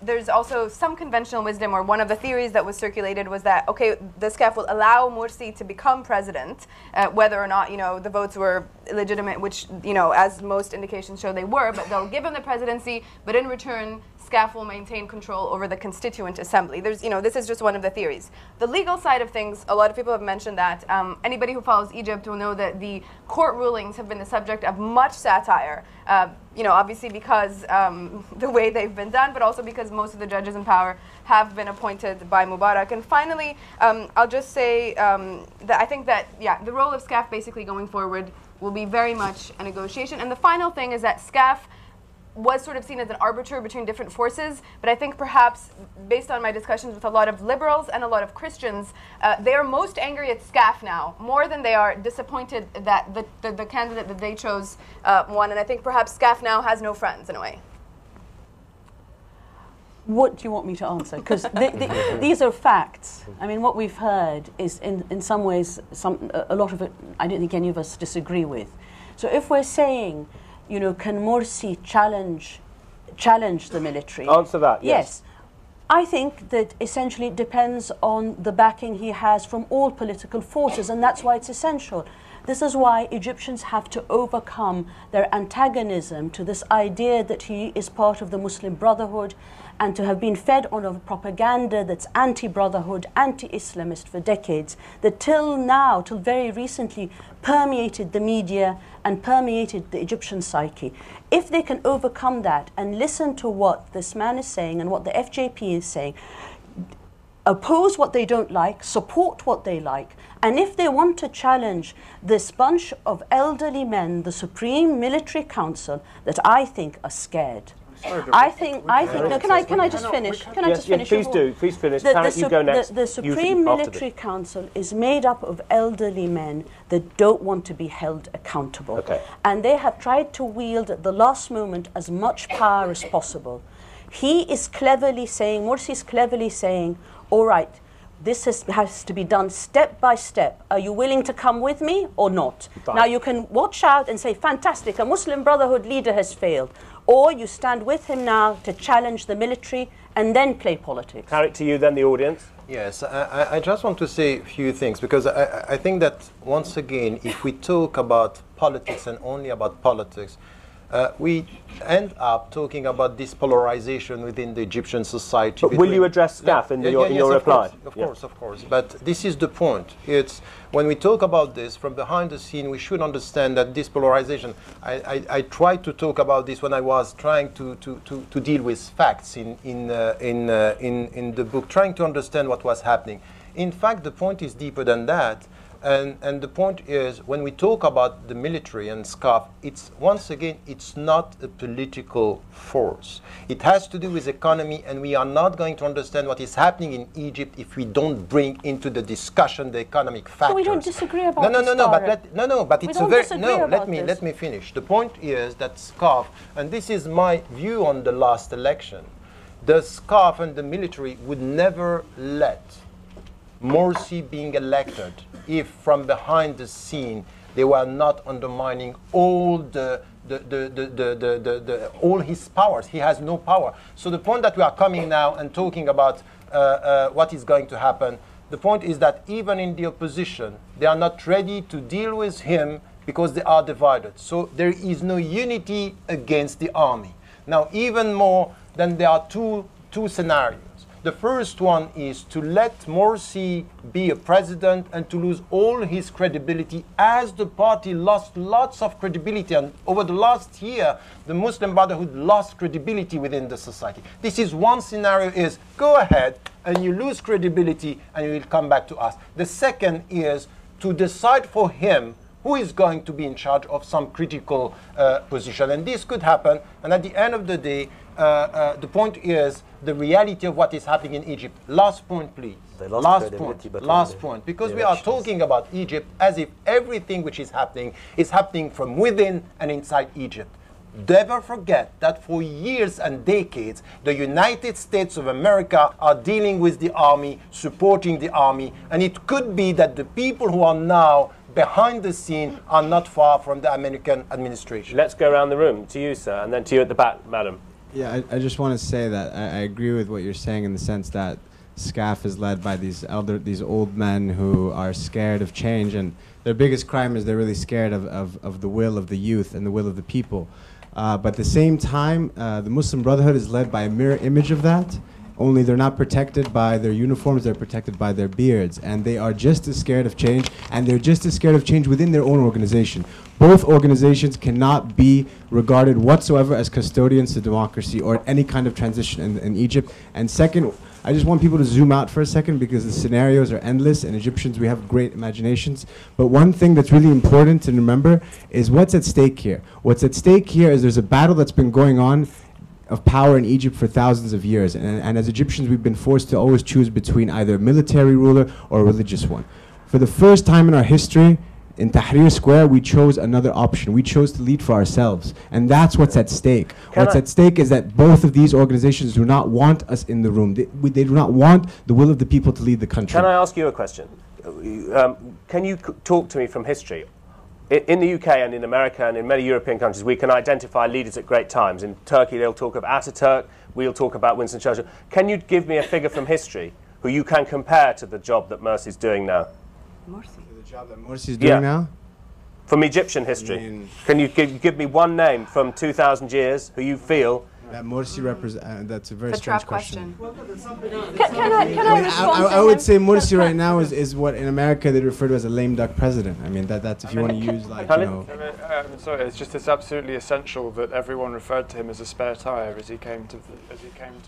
There's also some conventional wisdom, or one of the theories that was circulated was that the Scaf will allow Morsi to become president, whether or not the votes were legitimate, which as most indications show they were, but they'll give him the presidency, but in return Scaf will maintain control over the Constituent Assembly. This is just one of the theories. The legal side of things, a lot of people have mentioned that. Anybody who follows Egypt will know that the court rulings have been the subject of much satire, obviously because the way they've been done, but also because most of the judges in power have been appointed by Mubarak. And finally, I'll just say that I think that, the role of Scaf basically going forward will be very much a negotiation. And the final thing is that Scaf was sort of seen as an arbiter between different forces, but I think perhaps, based on my discussions with a lot of liberals and a lot of Christians, they are most angry at Scaf now, more than they are disappointed that the candidate that they chose won, and I think perhaps Scaf now has no friends, in a way. What do you want me to answer? Because these are facts. I mean, what we've heard is, in some ways, a lot of it, I don't think any of us disagree with. So if we're saying, can Morsi challenge the military? Answer that, yes. I think that essentially it depends on the backing he has from all political forces, and that's why it's essential. This is why Egyptians have to overcome their antagonism to this idea that he is part of the Muslim Brotherhood and to have been fed on a propaganda that's anti-brotherhood, anti-Islamist for decades, that till now, till very recently, permeated the media and permeated the Egyptian psyche. If they can overcome that and listen to what this man is saying and what the FJP is saying, oppose what they don't like, support what they like, and if they want to challenge this bunch of elderly men, the Supreme Military Council, that I think are scared. I think. No, can I just finish? Can I just finish? Please do. Please finish. You go next. The Supreme Military Council is made up of elderly men that don't want to be held accountable, and they have tried to wield at the last moment as much power as possible. He is cleverly saying, Morsi is cleverly saying, all right, this has to be done step by step. Are you willing to come with me or not? Fine. Now you can watch out and say, fantastic, a Muslim Brotherhood leader has failed. Or you stand with him now to challenge the military and then play politics. Tarek, to you, then the audience. Yes, I just want to say a few things, because I think that, once again, if we talk about politics and only about politics, we end up talking about this polarization within the Egyptian society. But will you address Scaf in your reply? Of course. But this is the point. It's when we talk about this from behind the scene, we should understand that this polarization. I tried to talk about this when I was trying to deal with facts in the book, trying to understand what was happening. In fact, the point is deeper than that. And the point is, when we talk about the military and Scaf, it's, once again, it's not a political force. It has to do with economy, and we are not going to understand what is happening in Egypt if we don't bring into the discussion the economic factors. So we don't disagree about let me finish. The point is that Scaf, and this is my view on the last election, the Scaf and the military would never let Morsi being elected if from behind the scene they were not undermining all all his powers. He has no power. So the point that we are coming now and talking about what is going to happen, the point is that even in the opposition, they are not ready to deal with him because they are divided. So there is no unity against the army. Now, even more than there are two scenarios. The first one is to let Morsi be a president and to lose all his credibility, as the party lost lots of credibility. And over the last year, the Muslim Brotherhood lost credibility within the society. This is one scenario, is go ahead and you lose credibility and you will come back to us. The second is to decide for him who is going to be in charge of some critical position. And this could happen. And at the end of the day, the point is the reality of what is happening in Egypt. Last point, please. Last point. Because we are talking about Egypt as if everything which is happening from within and inside Egypt. Never forget that for years and decades, the United States of America are dealing with the army, supporting the army, and it could be that the people who are now behind the scene are not far from the American administration. Let's go around the room. To you, sir, and then to you at the back, madam. Yeah, I just want to say that I agree with what you're saying in the sense that Scaf is led by these old men who are scared of change, and their biggest crime is they're really scared of the will of the youth and the will of the people. But at the same time, the Muslim Brotherhood is led by a mirror image of that, only they're not protected by their uniforms, they're protected by their beards. And they are just as scared of change, and they're just as scared of change within their own organization. Both organizations cannot be regarded whatsoever as custodians to democracy or any kind of transition in Egypt. And second, I just want people to zoom out for a second, because the scenarios are endless, and Egyptians, we have great imaginations. But one thing that's really important to remember is what's at stake here. What's at stake here is there's a battle that's been going on of power in Egypt for thousands of years. And as Egyptians, we've been forced to always choose between either a military ruler or a religious one. For the first time in our history, in Tahrir Square, we chose another option. We chose to lead for ourselves. And that's what's at stake. What's at stake is that both of these organizations do not want us in the room. They do not want the will of the people to lead the country. Can I ask you a question? Can you talk to me from history? In the UK and in America and in many European countries, we can identify leaders at great times. In Turkey, they'll talk of Ataturk. We'll talk about Winston Churchill. Can you give me a figure from history who you can compare to the job that Mursi's doing now? The job that Morsi's doing now? From Egyptian history. Can you give me one name from 2,000 years who you feel That Mursi represent. That's a very It's a strange trap question. Can I respond to I would him? say Mursi right now is what in America they refer to as a lame duck president. I mean that's if you want to use like you know. I'm sorry, it's absolutely essential that everyone referred to him as a spare tire as he came to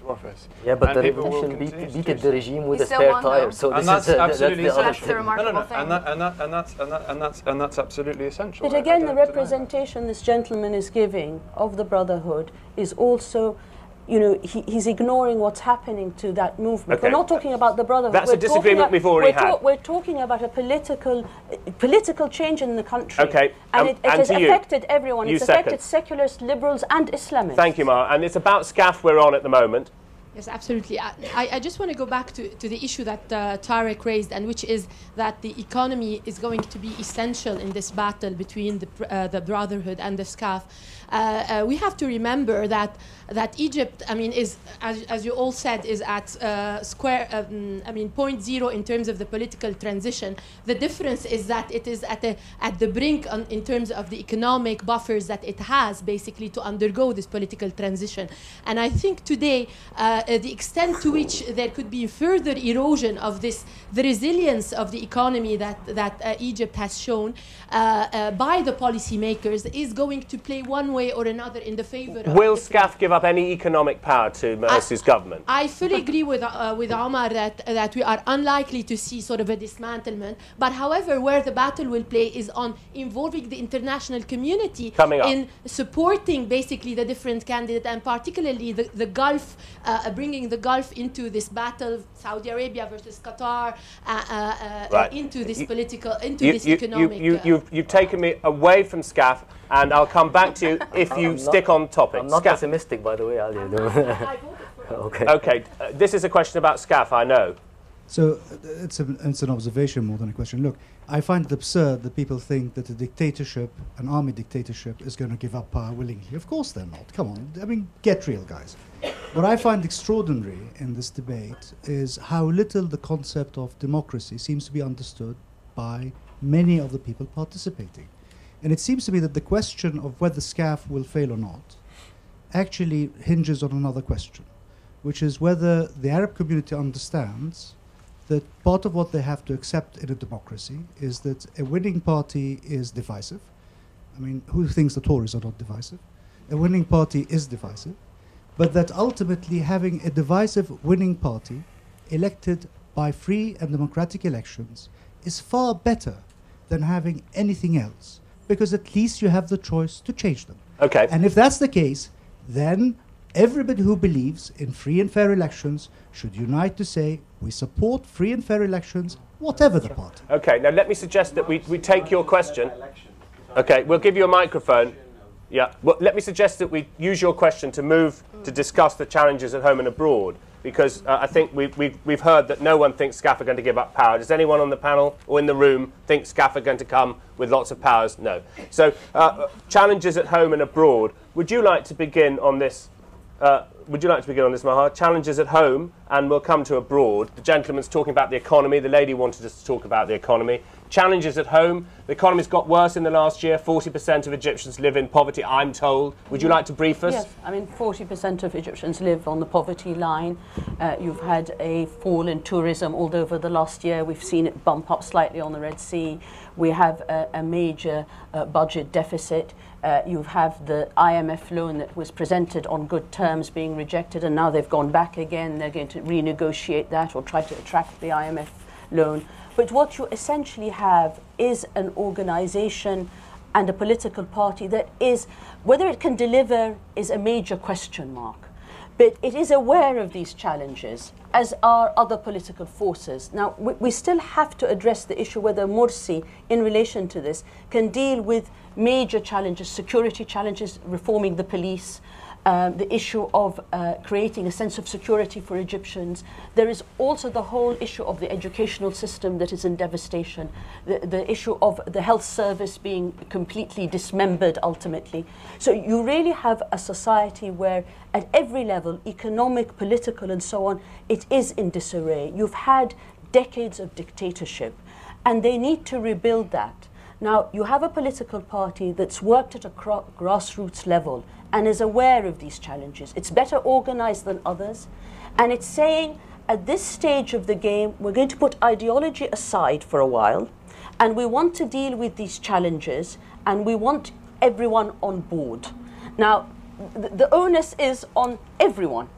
office. Yeah, but and the people will revolution continue to beat do the so. regime with He a still spare won, tire. though. So And this that's is absolutely that's the other That's the thing. remarkable thing. And that's absolutely essential. But again, the representation this gentleman is giving of the Brotherhood is also, you know, he's ignoring what's happening to that movement. Okay. We're not talking about the Brotherhood. That's a disagreement we've already had. We're talking about a political change in the country. Okay. And it and has to you. affected everyone. You It's second. affected secularists, liberals, and Islamists. Thank you, Mar. And it's about Scaf we're on at the moment. Yes, absolutely. I just want to go back to the issue that Tarek raised, and which is that the economy is going to be essential in this battle between the Brotherhood and the Scaf. We have to remember that Egypt, I mean, is as you all said, is at point zero in terms of the political transition. The difference is that it is at the brink in terms of the economic buffers that it has basically to undergo this political transition. And I think today, the extent to which there could be further erosion of the resilience of the economy that Egypt has shown by the policymakers is going to play one way or another in the favor of. Will Scaf give up any economic power to Mursi's government? I fully agree with Omar that we are unlikely to see sort of a dismantlement. But however, where the battle will play is on involving the international community in supporting basically the different candidates, and particularly the Gulf, bringing the Gulf into this battle, Saudi Arabia versus Qatar, into this this economic. You've taken me away from Scaf, and I'll come back to you if you stick on topic. I'm not Scaf. pessimistic, by the way, Ali. Okay. Okay, this is a question about Scaf, I know. So it's an observation more than a question. Look, I find it absurd that people think that a dictatorship, an army dictatorship, is going to give up power willingly. Of course they're not. Come on. I mean, get real, guys. What I find extraordinary in this debate is how little the concept of democracy seems to be understood by many of the people participating. And it seems to me that the question of whether Scaf will fail or not actually hinges on another question, which is whether the Arab community understands that part of what they have to accept in a democracy is that a winning party is divisive. I mean, who thinks the Tories are not divisive? A winning party is divisive, but that ultimately having a divisive winning party elected by free and democratic elections is far better than having anything else, because at least you have the choice to change them. Okay. And if that's the case, then everybody who believes in free and fair elections should unite to say, we support free and fair elections, whatever the party. Okay, now let me suggest that we take your question. Okay, we'll give you a microphone. Yeah, well, let me suggest that we use your question to move to discuss the challenges at home and abroad, because I think we've heard that no one thinks Scaf are going to give up power. Does anyone on the panel or in the room think Scaf are going to come with lots of powers? No. So challenges at home and abroad. Would you like to begin on this? Mahar? Challenges at home, and we'll come to abroad. The gentleman's talking about the economy. The lady wanted us to talk about the economy. Challenges at home. The economy's got worse in the last year. 40% of Egyptians live in poverty, I'm told. Would you like to brief us? Yes, I mean, 40% of Egyptians live on the poverty line. You've had a fall in tourism all over the last year. We've seen it bump up slightly on the Red Sea. We have a major budget deficit. You have the IMF loan that was presented on good terms being rejected, and now they've gone back again. They're going to renegotiate that or try to attract the IMF loan. But what you essentially have is an organization and a political party that is, whether it can deliver is a major question mark. But it is aware of these challenges, as are other political forces. Now, we still have to address the issue whether Mursi, in relation to this, can deal with major challenges, security challenges, reforming the police, the issue of creating a sense of security for Egyptians. There is also the whole issue of the educational system that is in devastation, the issue of the health service being completely dismembered ultimately. So you really have a society where at every level, economic, political and so on, it is in disarray. You've had decades of dictatorship and they need to rebuild that. Now, you have a political party that's worked at a grassroots level and is aware of these challenges. It's better organized than others. And it's saying, at this stage of the game, we're going to put ideology aside for a while, and we want to deal with these challenges, and we want everyone on board. Now, the onus is on everyone.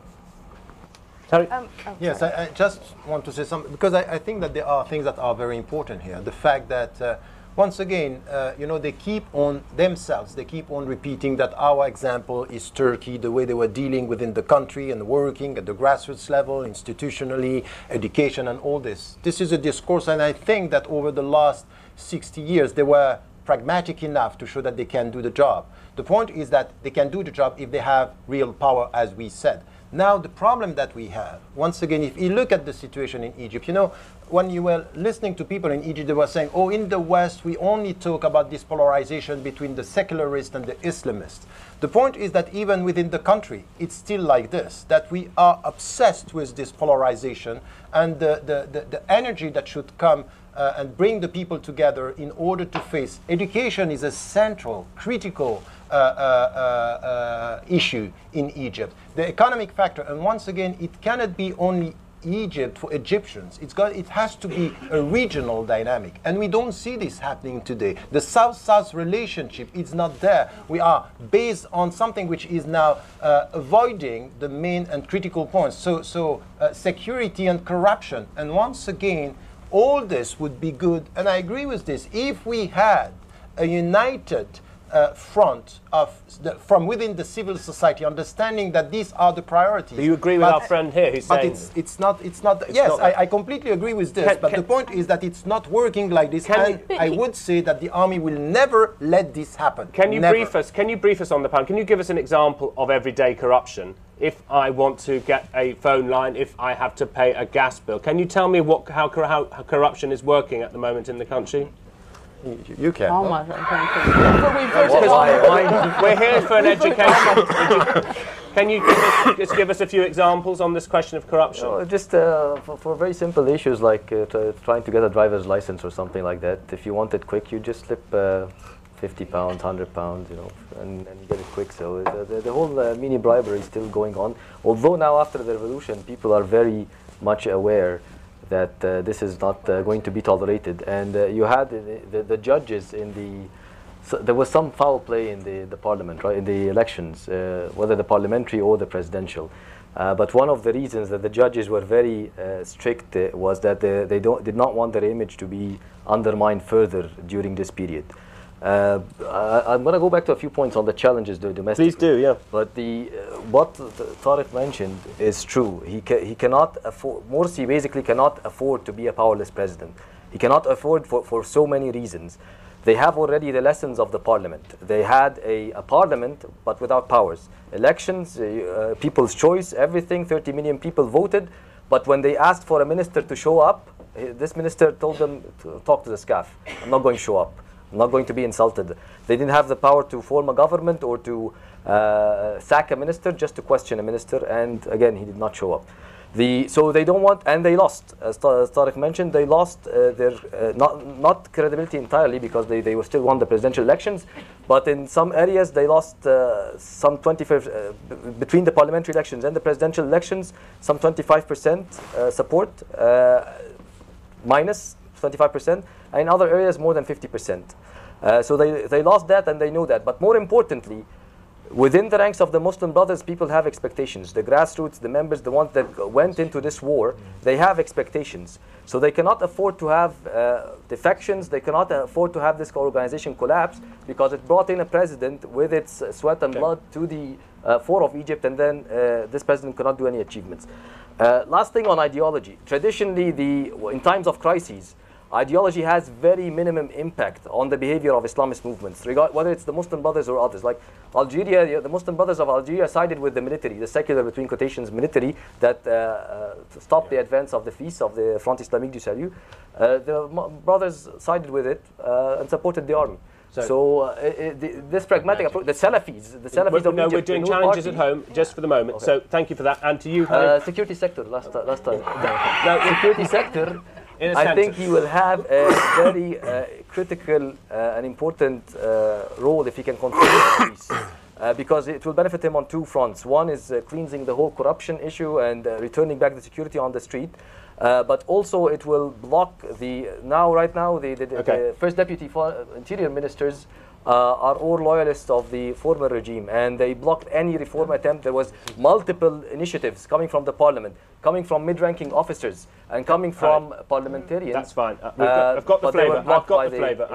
Sorry? Yes, I just want to say something, because I think that there are things that are very important here. The fact that, once again, they keep on themselves, they keep on repeating that our example is Turkey, the way they were dealing within the country and working at the grassroots level, institutionally, education and all this. This is a discourse, and I think that over the last 60 years, they were pragmatic enough to show that they can do the job. The point is that they can do the job if they have real power, as we said. Now, the problem that we have, once again, if you look at the situation in Egypt, when you were listening to people in Egypt, they were saying, oh, in the West, we only talk about this polarization between the secularists and the Islamists. The point is that even within the country, it's still like this, that we are obsessed with this polarization, and the energy that should come and bring the people together in order to face. Education is a central, critical issue in Egypt. The economic factor, and once again, it cannot be only Egypt for Egyptians. It has to be a regional dynamic, and we don't see this happening today. The South-South relationship is not there. We are based on something which is now avoiding the main and critical points. So security and corruption, and once again, all this would be good, and I agree with this, if we had a united front from within the civil society, understanding that these are the priorities. Do you agree with our friend here who's saying? But it's not. Yes, I completely agree with this. But the point is that it's not working like this. And I would say that the army will never let this happen. Can you brief us? Can you brief us on the panel? Can you give us an example of everyday corruption? If I want to get a phone line, if I have to pay a gas bill, can you tell me how corruption is working at the moment in the country? You can. Oh my God. We're here for an education. Can you just give us a few examples on this question of corruption? Just for very simple issues like trying to get a driver's license or something like that. If you want it quick, you just slip 50 pounds, 100 pounds, and you get it quick. So the whole mini bribery is still going on. Although now after the revolution, people are very much aware that this is not going to be tolerated. And you had the judges in there was some foul play in the parliament, right, in the elections, whether the parliamentary or the presidential. But one of the reasons that the judges were very strict was that they did not want their image to be undermined further during this period. I'm going to go back to a few points on the challenges domestically. Please do, yeah. But what Tariq mentioned is true. He cannot afford, Morsi basically cannot afford to be a powerless president. He cannot afford for so many reasons. They have already the lessons of the parliament. They had a parliament, but without powers. Elections, people's choice, everything, 30 million people voted. But when they asked for a minister to show up, this minister told them to talk to the Scaf. I'm not going to show up. I'm not going to be insulted. They didn't have the power to form a government or to sack a minister, just to question a minister. And again, he did not show up. So they don't want, and they lost. As Tariq mentioned, they lost their not credibility entirely because they were still won the presidential elections, but in some areas they lost some 25 between the parliamentary elections and the presidential elections, some 25% support, minus 25%, and in other areas more than 50%. So they lost that, and they know that. But more importantly, within the ranks of the Muslim Brothers, people have expectations. The grassroots, the members, the ones that went into this war, they have expectations. So they cannot afford to have defections. They cannot afford to have this organization collapse because it brought in a president with its sweat and blood to the fore of Egypt, and then this president cannot do any achievements. Last thing on ideology. Traditionally, in times of crises, ideology has very minimum impact on the behavior of Islamist movements, whether it's the Muslim Brothers or others. Like Algeria, the Muslim Brothers of Algeria sided with the military, the secular, between quotations, military that stopped the advance of the FIS, of the Front Islamique du Salut. The brothers sided with it and supported the army. So this pragmatic approach, the Salafis of Egypt, we're doing challenges at home just for the moment. Okay. So thank you for that. And to you, security sector last time. No, security sector. I think he will have a very critical and important role if he can control the peace. Because it will benefit him on two fronts. One is cleansing the whole corruption issue and returning back the security on the street. But also it will block right now the first deputy interior ministers are all loyalists of the former regime, and they blocked any reform attempt. There was multiple initiatives coming from the parliament, coming from mid-ranking officers, and coming from parliamentarians. That's fine. I've got the flavour.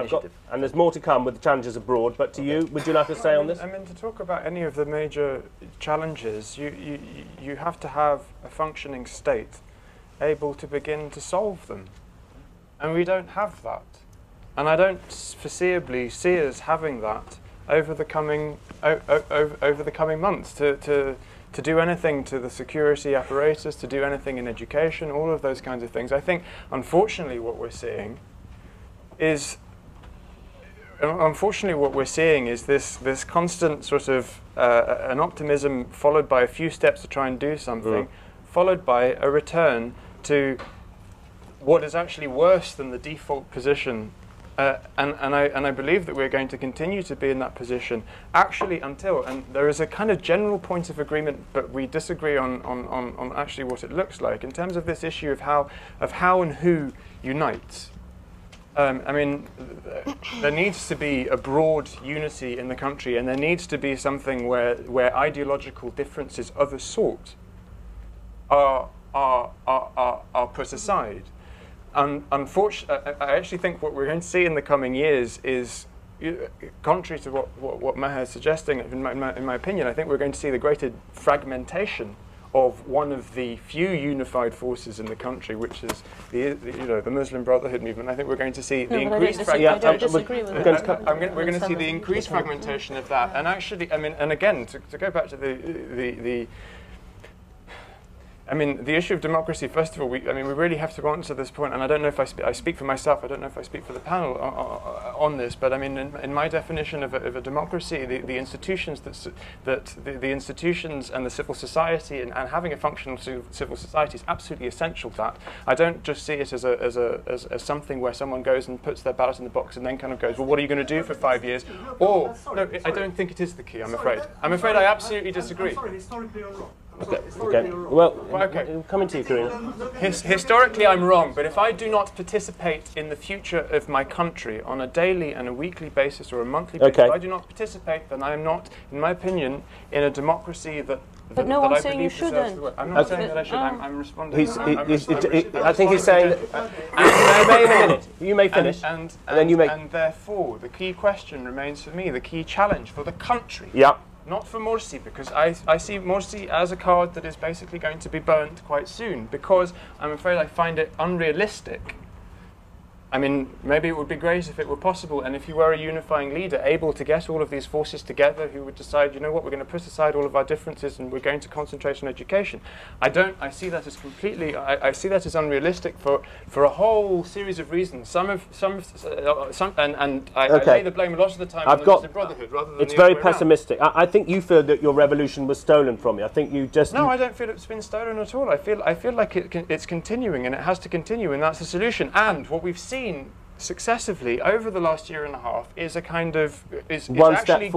And there's more to come with the challenges abroad. But to you, would you like to say on this? I mean, to talk about any of the major challenges, you have to have a functioning state able to begin to solve them, and we don't have that. And I don't foreseeably see us having that over the coming months to do anything to the security apparatus, to do anything in education, all of those kinds of things. I think, unfortunately, what we're seeing is this constant sort of an optimism followed by a few steps to try and do something, followed by a return to what is actually worse than the default position. And I believe that we're going to continue to be in that position actually until, and there is a kind of general point of agreement, but we disagree on actually what it looks like in terms of this issue of how and who unites. I mean, there needs to be a broad unity in the country, and there needs to be something where ideological differences of a sort are put aside. Unfortunately, I actually think what we're going to see in the coming years is, contrary to what Maher is suggesting, in my opinion, I think we're going to see the greater fragmentation of one of the few unified forces in the country, which is the Muslim Brotherhood movement. I think we're going to see the increased fragmentation of that. And actually, I mean, and again, to go back to the issue of democracy, first of all, we really have to answer this point, and I don't know if I speak for myself, I don't know if I speak for the panel on this, but I mean, in my definition of a democracy, the institutions the institutions and the civil society and having a functional civil society is absolutely essential to that. I don't just see it as something where someone goes and puts their ballot in the box and then kind of goes, well, what are you going to do for 5 years? Or, no, I don't think it is the key, I'm afraid. I'm afraid I absolutely disagree. Sorry, historically you're wrong. Okay. Well, coming to you, Karina. Historically, I'm wrong, but if I do not participate in the future of my country on a daily and a weekly basis or a monthly basis, if I do not participate, then I am not, in my opinion, in a democracy that. But no one's saying you shouldn't. I'm not saying that I should. I'm responding. I think he's saying that. You may finish, and then you may. And therefore, the key question remains for me, the key challenge for the country. Yeah. Not for Mursi, because I see Mursi as a card that is basically going to be burnt quite soon, because I'm afraid I find it unrealistic. I mean, maybe it would be great if it were possible, and if you were a unifying leader, able to get all of these forces together who would decide, you know what, we're going to put aside all of our differences and we're going to concentrate on education. I see that as completely, I see that as unrealistic for a whole series of reasons. I lay the blame a lot of the time on the Muslim Brotherhood rather than it's very pessimistic. I think you feel that your revolution was stolen from you. I think you just... No, I don't feel it's been stolen at all. I feel like it's continuing, and it has to continue, and that's the solution. And what we've seen successively over the last year and a half is a kind of one step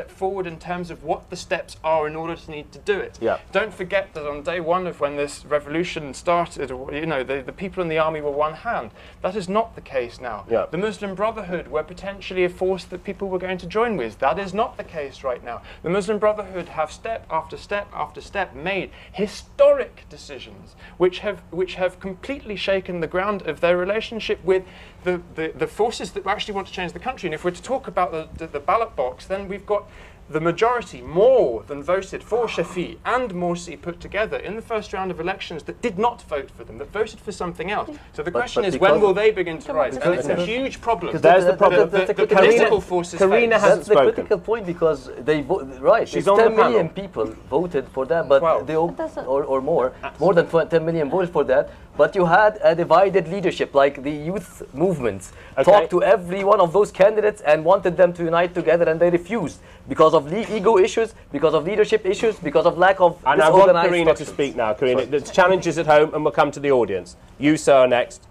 forward in terms of what the steps are in order to need to do it. Yeah. Don't forget that on day one of when this revolution started, the people in the army were one hand. That is not the case now. Yeah. The Muslim Brotherhood were potentially a force that people were going to join with. That is not the case right now. The Muslim Brotherhood have step after step after step made historic decisions which have completely shaken the ground of their relationship with the forces that actually want to change the country. And if we're to talk about the ballot box, then we've got the majority more than voted for Shafi and Morsi put together in the first round of elections that did not vote for them, that voted for something else. So the question is, when will they begin to rise? And it's a huge problem. There's the problem. The political forces. Karina hasn't spoken. That's the critical point, because they right. She's 10 million people voted for that, but they or more than 10 million voted for that. but you had a divided leadership, like the youth movements. Talked to every one of those candidates and wanted them to unite together, and they refused because of ego issues, because of leadership issues, because of lack of And I want Karina to speak now. Karina, the challenges at home, and we'll come to the audience. You, sir, are next.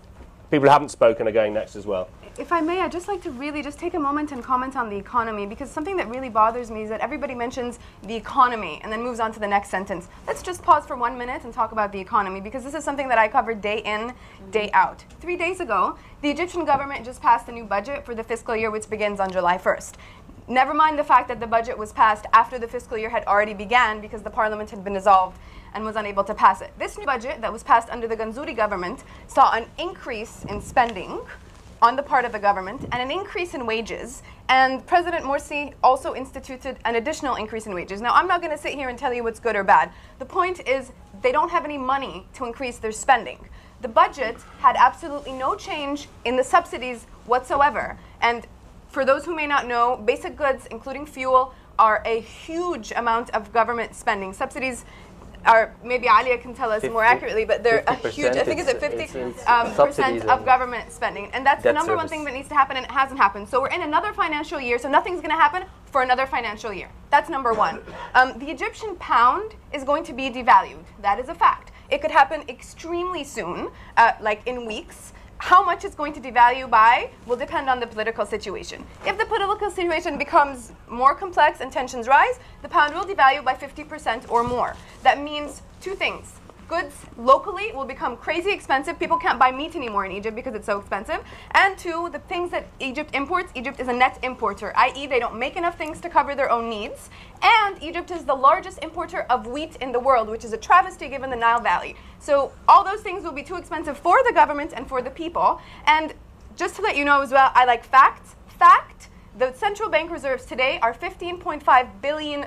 People who haven't spoken are going next as well. If I may, I'd just like to really just take a moment and comment on the economy, because something that really bothers me is that everybody mentions the economy and then moves on to the next sentence. Let's just pause for 1 minute and talk about the economy, because this is something that I cover day in, day out. 3 days ago, the Egyptian government just passed a new budget for the fiscal year, which begins on July 1st. Never mind the fact that the budget was passed after the fiscal year had already began because the parliament had been dissolved and was unable to pass it. This new budget that was passed under the Ganzouri government saw an increase in spending on the part of the government and an increase in wages, and President Morsi also instituted an additional increase in wages. Now, I'm not going to sit here and tell you what's good or bad. The point is they don't have any money to increase their spending. The budget had absolutely no change in the subsidies whatsoever, and for those who may not know, basic goods, including fuel, are a huge amount of government spending. Subsidies are, maybe Alia can tell us more accurately, but they're a huge, I think it's 50% of government spending. And that's the number one thing that needs to happen, and it hasn't happened. So we're in another financial year, so nothing's going to happen for another financial year. That's number one. The Egyptian pound is going to be devalued. That is a fact. It could happen extremely soon, like in weeks. How much it's going to devalue by will depend on the political situation. If the political situation becomes more complex and tensions rise, the pound will devalue by 50% or more. That means two things. Goods locally will become crazy expensive. People can't buy meat anymore in Egypt because it's so expensive. And two, the things that Egypt imports, Egypt is a net importer, i.e. they don't make enough things to cover their own needs. And Egypt is the largest importer of wheat in the world, which is a travesty given the Nile Valley. So all those things will be too expensive for the government and for the people. And just to let you know as well, I like facts. Fact. The central bank reserves today are $15.5 billion.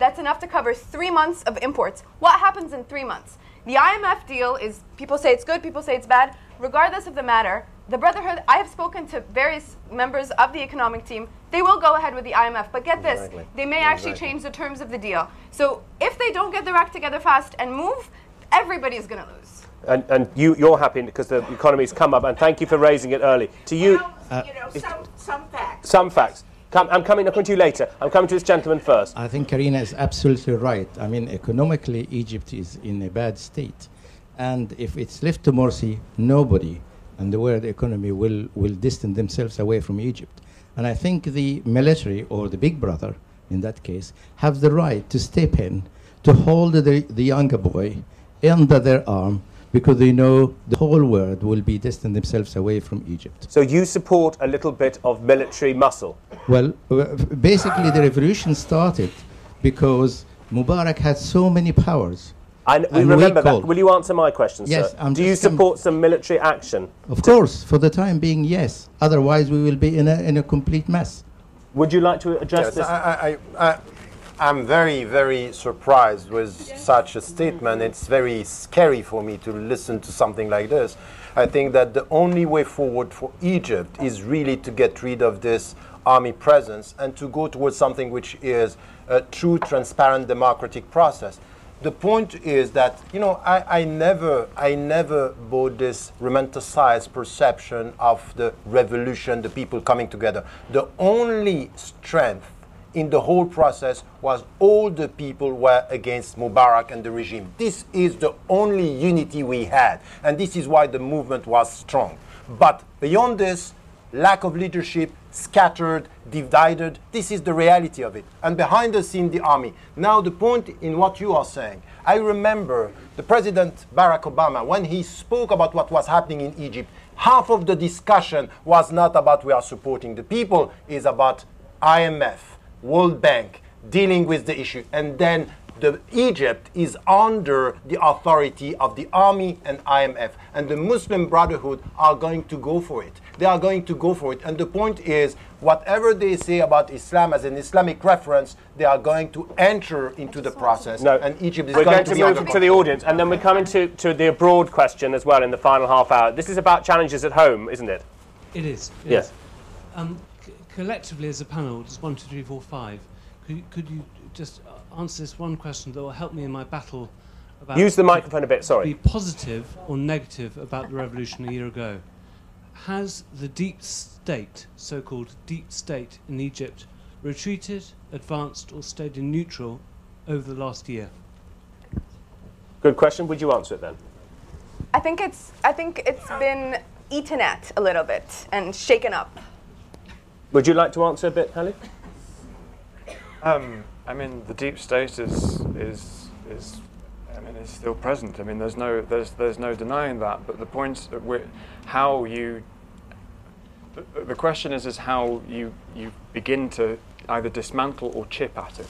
That's enough to cover 3 months of imports. What happens in 3 months? The IMF deal is, people say it's good, people say it's bad. Regardless of the matter, the Brotherhood, I have spoken to various members of the economic team. They will go ahead with the IMF, but get this, they may actually change the terms of the deal. So if they don't get their act together fast and move, everybody's going to lose. And you're happy because the economy's come up, and thank you for raising it early. To you, some facts. Some facts. I'm coming to you later. I'm coming to this gentleman first. I think Karina is absolutely right. I mean, economically, Egypt is in a bad state. And if it's left to Morsi, nobody in the world economy will distance themselves away from Egypt. And I think the military, or the big brother in that case, have the right to step in, to hold the younger boy under their arm, because they know the whole world will be distancing themselves away from Egypt. So you support a little bit of military muscle? Well, basically the revolution started because Mubarak had so many powers. We remember that. Will you answer my question, yes, sir? Do you support some military action? Of course, for the time being, yes. Otherwise, we will be in a complete mess. Would you like to address this? I'm very, very surprised with such a statement. It's very scary for me to listen to something like this. I think that the only way forward for Egypt is really to get rid of this army presence and to go towards something which is a true, transparent, democratic process. The point is that, you know, I never bought this romanticized perception of the revolution, the people coming together. The only strength in the whole process was all the people were against Mubarak and the regime. This is the only unity we had, and this is why the movement was strong. But beyond this, lack of leadership, scattered, divided, this is the reality of it. And behind the scene, the army. Now the point in what you are saying, I remember the President Barack Obama, when he spoke about what was happening in Egypt, half of the discussion was not about we are supporting the people, is about IMF, World Bank, dealing with the issue. And then Egypt is under the authority of the army and IMF. And the Muslim Brotherhood are going to go for it. They are going to go for it. And the point is, whatever they say about Islam as an Islamic reference, they are going to enter into the process. No, and Egypt is we're going to move to the audience. And then we're coming to the abroad question as well in the final half hour. This is about challenges at home, isn't it? It is. Yes. Collectively as a panel, just 1, 2, 3, 4, 5, could you just answer this one question that will help me in my battle about... Use the microphone a bit, sorry. ...be positive or negative about the revolution a year ago. Has the deep state, so-called deep state in Egypt, retreated, advanced or stayed in neutral over the last year? Good question. Would you answer it then? I think it's been eaten at a little bit and shaken up. Would you like to answer a bit, Hallie? I mean, the deep state is still present. I mean, there's no denying that. But the point at which how you the question is how you begin to either dismantle or chip at it.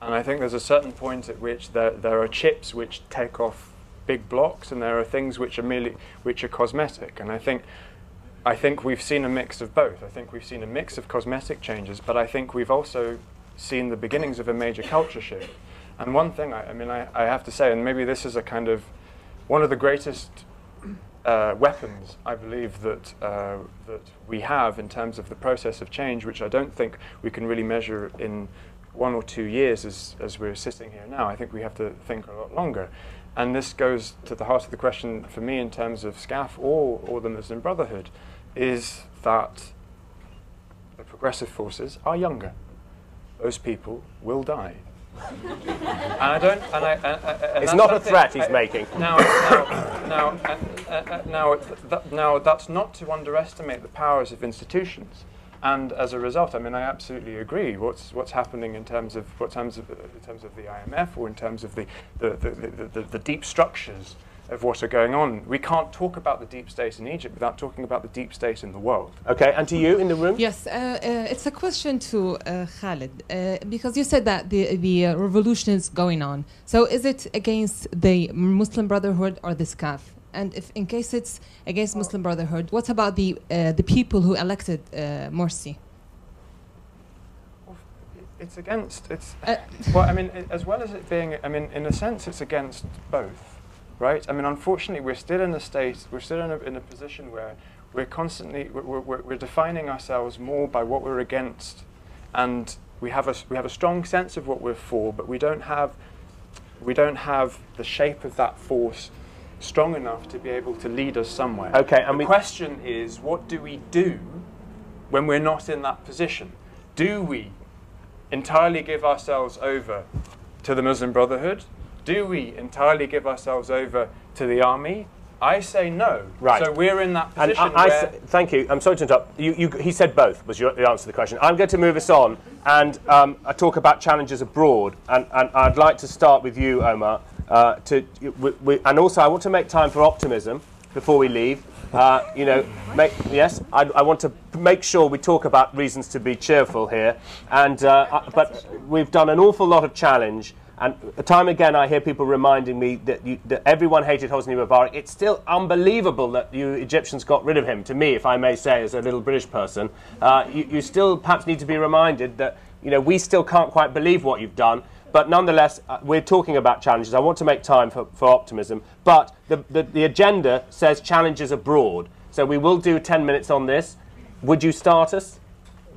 And I think there's a certain point at which there are chips which take off big blocks, and there are things which are cosmetic. And I think we've seen a mix of both. I think we've seen a mix of cosmetic changes, but I think we've also seen the beginnings of a major culture shift. And one thing I have to say, and maybe this is a kind of one of the greatest weapons I believe that we have in terms of the process of change, which I don't think we can really measure in 1 or 2 years as we're sitting here now. I think we have to think a lot longer. And this goes to the heart of the question for me in terms of Scaf or the Muslim Brotherhood, is that the progressive forces are younger. Those people will die. And I don't. And it's not a threat he's making. Now, that's not to underestimate the powers of institutions. And as a result, I mean, I absolutely agree. What's happening in terms of the IMF, or in terms of the deep structures of what are going on. We can't talk about the deep state in Egypt without talking about the deep state in the world. Okay, and to you in the room? Yes, it's a question to Khaled, because you said that the revolution is going on. So is it against the Muslim Brotherhood or the Scaf? And if in case it's against Muslim Brotherhood, what about the people who elected Morsi? It's against. Well, I mean, as well as it being, I mean, in a sense, it's against both. Right? I mean, unfortunately, we're still in a state, we're still in a position where we're constantly, we're defining ourselves more by what we're against, and we have a strong sense of what we're for, but we don't have the shape of that force strong enough to be able to lead us somewhere. Okay, and the question is, what do we do when we're not in that position? Do we entirely give ourselves over to the Muslim Brotherhood? Do we entirely give ourselves over to the army? I say no. Right. So we're in that position thank you. I'm sorry to interrupt. He said both was the answer to the question. I'm going to move us on and talk about challenges abroad. And I'd like to start with you, Omar. And also, I want to make time for optimism before we leave. Yes, I want to make sure we talk about reasons to be cheerful here. And but we've done an awful lot of challenge. And time again, I hear people reminding me that everyone hated Hosni Mubarak. It's still unbelievable that you Egyptians got rid of him. To me, if I may say, as a little British person, you still perhaps need to be reminded that we still can't quite believe what you've done. But nonetheless, we're talking about challenges. I want to make time for optimism. But the agenda says challenges abroad. So we will do 10 minutes on this. Would you start us?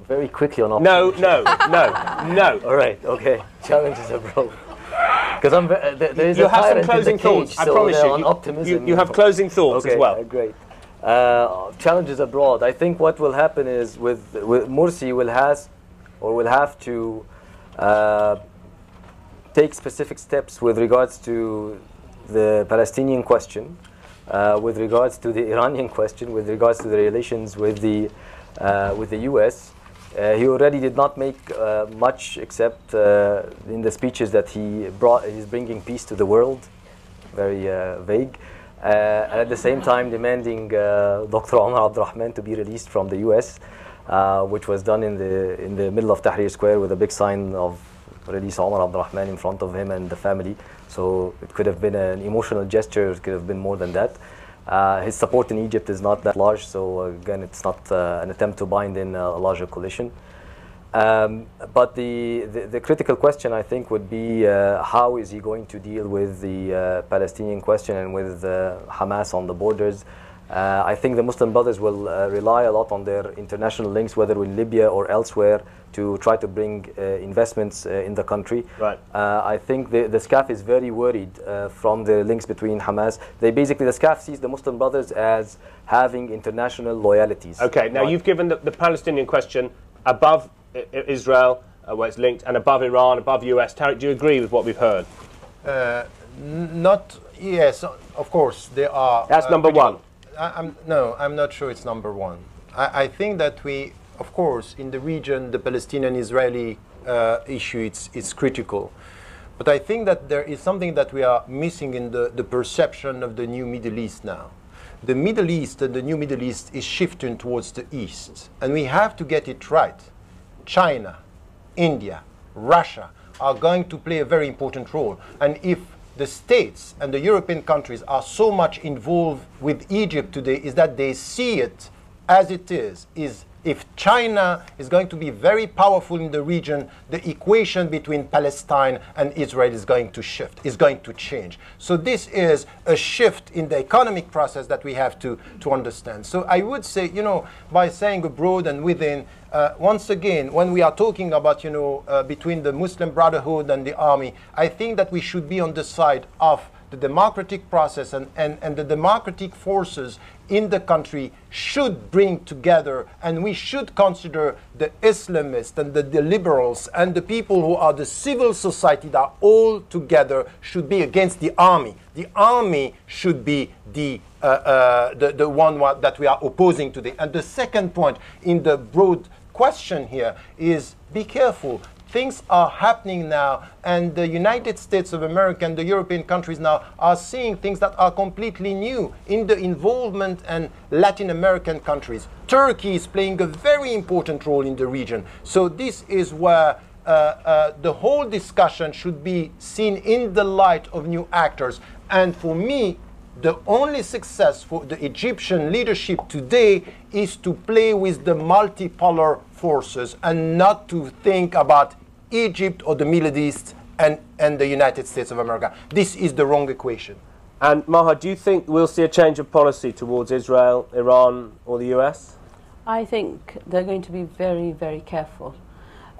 Very quickly on optimism. No. All right, okay. Challenges abroad. Because there is you have some closing thoughts. I promise you. On optimism. You have closing thoughts as well. Great. Challenges abroad. I think what will happen is with Mursi will have to take specific steps with regards to the Palestinian question, with regards to the Iranian question, with regards to the relations with the US. He already did not make much, except in the speeches that he's bringing peace to the world, very vague, and at the same time demanding Dr. Omar Abdurrahman to be released from the US, which was done in the middle of Tahrir Square with a big sign of release Omar Abdurrahman in front of him and the family. So it could have been an emotional gesture, it could have been more than that. His support in Egypt is not that large, so again, it's not an attempt to bind in a larger coalition. But the critical question, I think, would be how is he going to deal with the Palestinian question and with Hamas on the borders? I think the Muslim Brothers will rely a lot on their international links, whether in Libya or elsewhere, to try to bring investments in the country. Right. I think the Scaf is very worried from the links between Hamas. The Scaf sees the Muslim Brothers as having international loyalties. Okay, now you've given the Palestinian question above Israel, where it's linked, and above Iran, above US. Tariq, do you agree with what we've heard? Yes, of course, there are. That's number one. No, I'm not sure it's number one. I think that we, of course, in the region, the Palestinian-Israeli issue, it's critical. But I think that there is something that we are missing in the perception of the new Middle East now. The Middle East and the new Middle East is shifting towards the East. And we have to get it right. China, India, Russia are going to play a very important role. And if the states and the European countries are so much involved with Egypt today, is that they see it as it is if China is going to be very powerful in the region, the equation between Palestine and Israel is going to shift, is going to change. So this is a shift in the economic process that we have to understand. So I would say, by saying abroad and within, once again, when we are talking about, between the Muslim Brotherhood and the army, I think that we should be on the side of the democratic process and the democratic forces in the country should bring together, and we should consider the Islamists and the liberals and the people who are the civil society that are all together should be against the army. The army should be the one that we are opposing today. And the second point in the broad question here is be careful. Things are happening now, and the United States of America and the European countries now are seeing things that are completely new in the involvement in Latin American countries. Turkey is playing a very important role in the region. So this is where the whole discussion should be seen in the light of new actors. And for me, the only success for the Egyptian leadership today is to play with the multipolar forces and not to think about Egypt or the Middle East and the United States of America. This is the wrong equation. And Maha, do you think we'll see a change of policy towards Israel, Iran or the US? I think they're going to be very, very careful.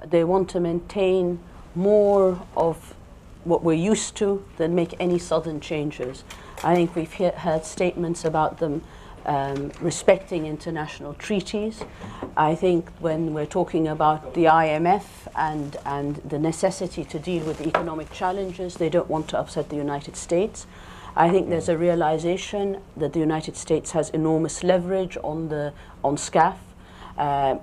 They want to maintain more of what we're used to than make any sudden changes. I think we've heard statements about them respecting international treaties. I think when we're talking about the IMF and the necessity to deal with economic challenges, they don't want to upset the United States. I think there's a realization that the United States has enormous leverage on Scaf.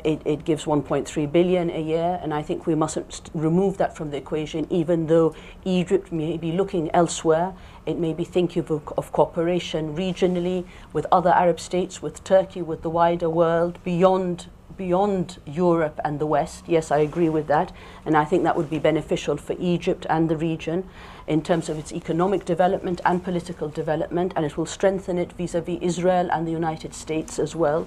It gives 1.3 billion a year, and I think we mustn't remove that from the equation, even though Egypt may be looking elsewhere. It may be thinking of cooperation regionally with other Arab states, with Turkey, with the wider world, beyond Europe and the West. Yes, I agree with that, and I think that would be beneficial for Egypt and the region in terms of its economic development and political development, and it will strengthen it vis-à-vis Israel and the United States as well.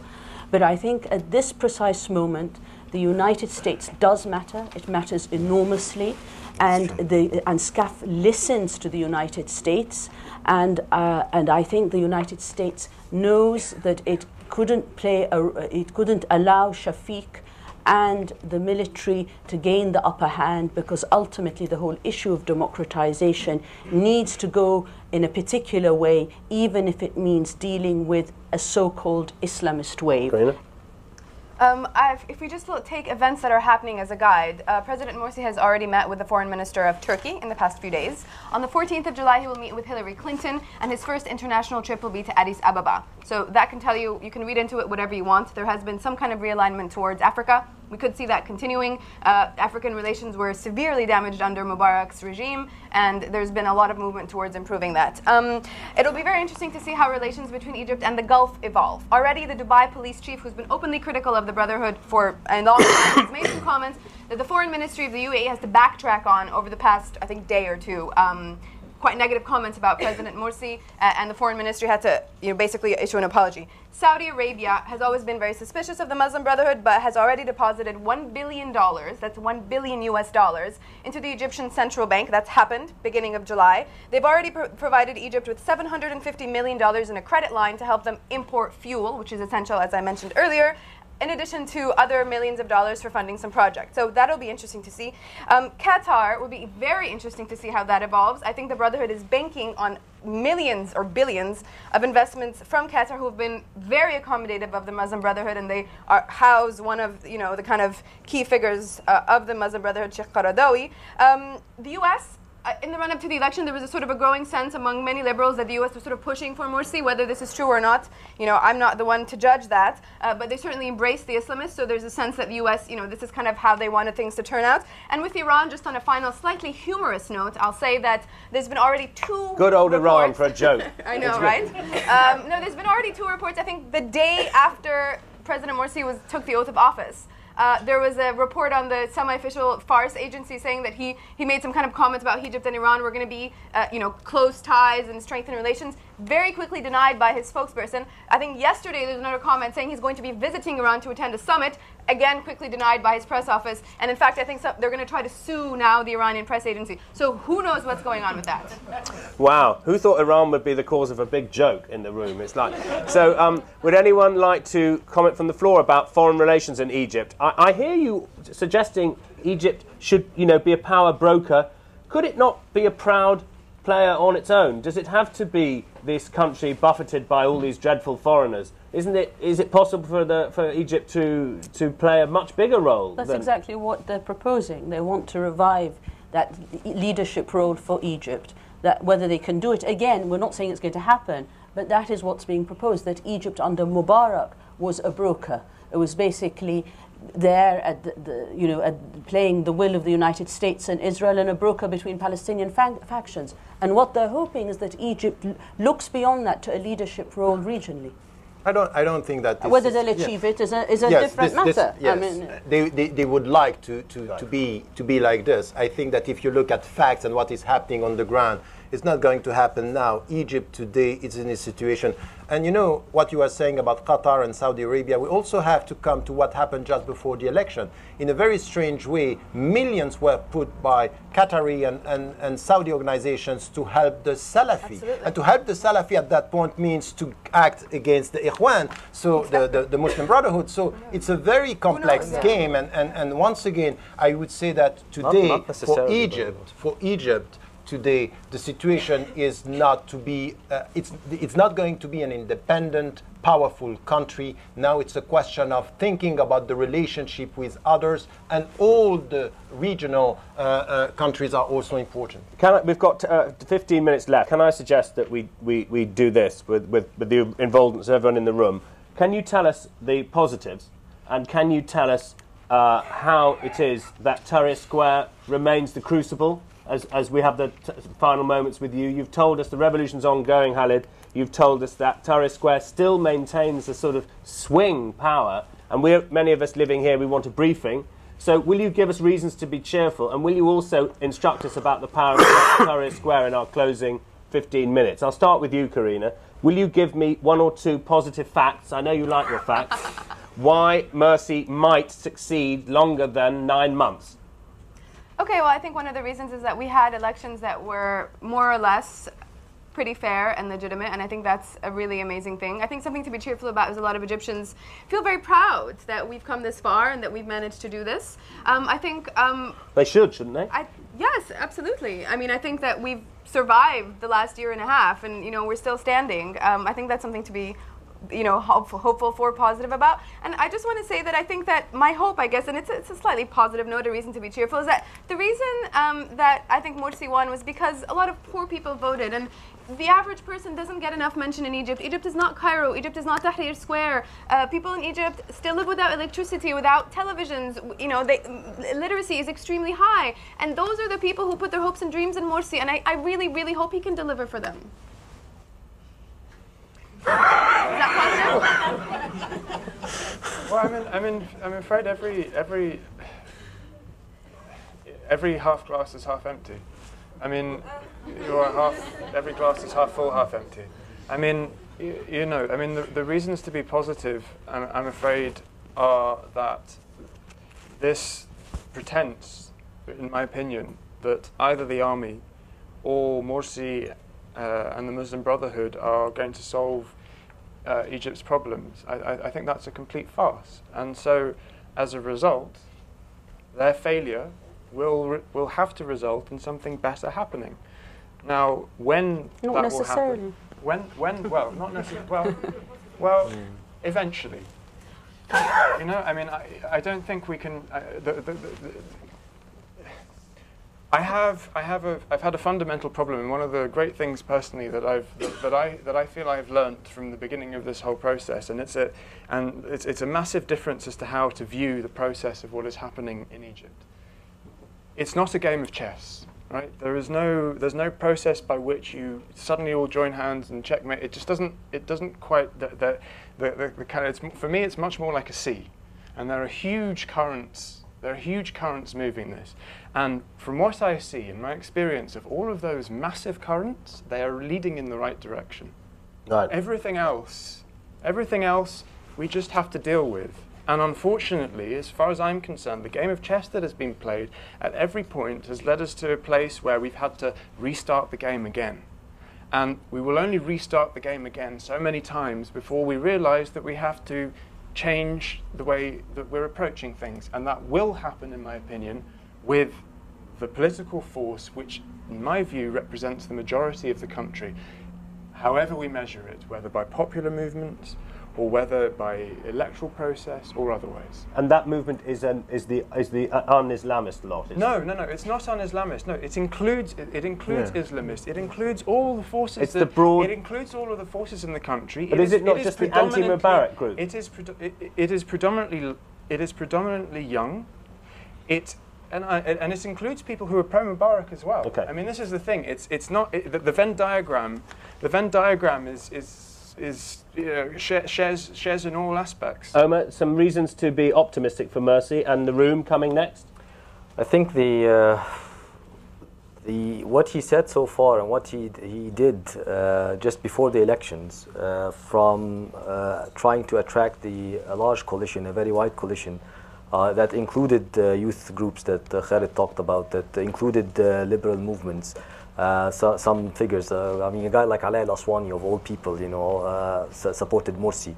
But I think at this precise moment, the United States does matter. It matters enormously, and Scaf listens to the United States, and I think the United States knows that it couldn't allow Shafiq and the military to gain the upper hand, because ultimately the whole issue of democratization needs to go in a particular way, even if it means dealing with a so-called Islamist wave. If we just take events that are happening as a guide, President Morsi has already met with the foreign minister of Turkey in the past few days. On the 14th of July, he will meet with Hillary Clinton, and his first international trip will be to Addis Ababa. So that can tell you, you can read into it whatever you want. There has been some kind of realignment towards Africa. We could see that continuing. African relations were severely damaged under Mubarak's regime, and there's been a lot of movement towards improving that. It'll be very interesting to see how relations between Egypt and the Gulf evolve. Already, the Dubai police chief, who's been openly critical of the Brotherhood for a long time, has made some comments that the foreign ministry of the UAE has to backtrack on over the past, I think, day or two. quite negative comments about President Morsi, and the foreign ministry had to basically issue an apology. Saudi Arabia has always been very suspicious of the Muslim Brotherhood, but has already deposited $1 billion, that's $1 billion US dollars, into the Egyptian central bank. That's happened beginning of July. They've already provided Egypt with $750 million in a credit line to help them import fuel, which is essential, as I mentioned earlier, in addition to other millions of dollars for funding some projects. So that'll be interesting to see. Qatar will be very interesting to see how that evolves. I think the Brotherhood is banking on millions or billions of investments from Qatar, who have been very accommodative of the Muslim Brotherhood, and they house one of the kind of key figures of the Muslim Brotherhood, Sheikh Qaradawi. The U.S., in the run-up to the election, there was a sort of a growing sense among many liberals that the U.S. was sort of pushing for Morsi. Whether this is true or not, I'm not the one to judge that. But they certainly embraced the Islamists, so there's a sense that the U.S., this is kind of how they wanted things to turn out. And with Iran, just on a final, slightly humorous note, I'll say that there's been already 2 Good old reports. Iran for a joke. I know, right? No, there's been already 2 reports, I think, the day after President Morsi took the oath of office. There was a report on the semi-official Fars agency saying that he made some kind of comments about Egypt and Iran were going to be, close ties and strengthen relations. Very quickly denied by his spokesperson. I think yesterday there's another comment saying he's going to be visiting Iran to attend a summit. Again, quickly denied by his press office. And in fact, I think they're going to try to sue now the Iranian press agency. So who knows what's going on with that? Wow. Who thought Iran would be the cause of a big joke in the room? It's like, so would anyone like to comment from the floor about foreign relations in Egypt? I hear you suggesting Egypt should, be a power broker. Could it not be a proud player on its own? Does it have to be this country buffeted by all these dreadful foreigners? Is it possible for Egypt to play a much bigger role? That's exactly what they're proposing. They want to revive that leadership role for Egypt. That whether they can do it, again, we're not saying it's going to happen, but that is what's being proposed, that Egypt under Mubarak was a broker. It was basically there at playing the will of the United States and Israel, and a broker between Palestinian factions. And what they're hoping is that Egypt looks beyond that to a leadership role regionally. I don't think that this whether they'll achieve it is a different matter. Yes, I mean, they would like to be like this. I think that if you look at facts and what is happening on the ground, it's not going to happen now. Egypt today is in a situation, and what you are saying about Qatar and Saudi Arabia, we also have to come to what happened just before the election. In a very strange way, millions were put by Qatari and Saudi organizations to help the Salafi. Absolutely. And to help the Salafi at that point means to act against the Ikhwan, so the Muslim Brotherhood. So it's a very complex game, and once again, I would say that today, for Egypt, today, the situation is not to be, it's not going to be an independent, powerful country. Now it's a question of thinking about the relationship with others, and all the regional countries are also important. We've got 15 minutes left. Can I suggest that we do this with the involvement of everyone in the room? Can you tell us the positives, and can you tell us how it is that Tahrir Square remains the crucible? As we have the final moments with you, you've told us the revolution's ongoing, Khalid. You've told us that Tahrir Square still maintains a sort of swing power, and many of us living here, we want a briefing. So will you give us reasons to be cheerful, and will you also instruct us about the power of Tahrir Square in our closing 15 minutes? I'll start with you, Karina. Will you give me 1 or 2 positive facts? I know you like your facts. Why Mursi might succeed longer than 9 months? Okay, well, I think one of the reasons is that we had elections that were more or less pretty fair and legitimate, and I think that's a really amazing thing. I think something to be cheerful about is a lot of Egyptians feel very proud that we've come this far and that we've managed to do this. I think... they shouldn't they? Yes, absolutely. I mean, I think that we've survived the last year and a half, and, we're still standing. I think that's something to be hopeful for, positive about. And I just want to say that I think that my hope, I guess, and it's a slightly positive note, a reason to be cheerful, is that the reason that I think Morsi won was because a lot of poor people voted, and the average person doesn't get enough mention in Egypt. Egypt is not Cairo. Egypt is not Tahrir Square. People in Egypt still live without electricity, without televisions. Literacy is extremely high. And those are the people who put their hopes and dreams in Morsi, and I really, really hope he can deliver for them. Is that positive? Well, I'm afraid every half glass is half empty. I mean, every glass is half full, half empty. I mean, you know, I mean, the reasons to be positive, I'm afraid, are that this pretense, in my opinion, that either the army or Morsi and the Muslim Brotherhood are going to solve Egypt's problems. I think that's a complete farce. And so, as a result, their failure will have to result in something better happening. Now, when not that necessarily. will happen, well, not necessarily, well, eventually. You know, I mean, I don't think we can. I've had a fundamental problem, and one of the great things personally that I feel I've learnt from the beginning of this whole process, and it's a massive difference as to how to view the process of what is happening in Egypt. It's not a game of chess, right? There's no process by which you suddenly all join hands and checkmate. It just doesn't. It doesn't quite. The kind of. For me, it's much more like a sea, and there are huge currents. There are huge currents moving this. And from what I see in my experience of all of those massive currents, they are leading in the right direction. Right. Everything else, we just have to deal with. And unfortunately, as far as I'm concerned, the game of chess that has been played at every point has led us to a place where we've had to restart the game again. And we will only restart the game again so many times before we realize that we have to change the way that we're approaching things. And that will happen, in my opinion, with the political force which, in my view, represents the majority of the country, however we measure it, whether by popular movements or whether by electoral process or otherwise. And that movement is the un-Islamist lot? No, it's not un-Islamist. No, it includes Islamists. It includes all the forces. It includes all of the forces in the country. But is it not just the anti-Mubarak group? It is predominantly young. And it includes people who are pro-Mubarak as well. Okay. I mean, this is the thing. It's not the Venn diagram. The Venn diagram shares in all aspects. Omar, some reasons to be optimistic for Mursi and the room coming next. I think what he said so far and what he did just before the elections, from trying to attract a large coalition, a very wide coalition, that included youth groups that Khaled talked about, that included liberal movements. Some figures, I mean, a guy like Alaa al-Aswani, of all people, you know, supported Morsi.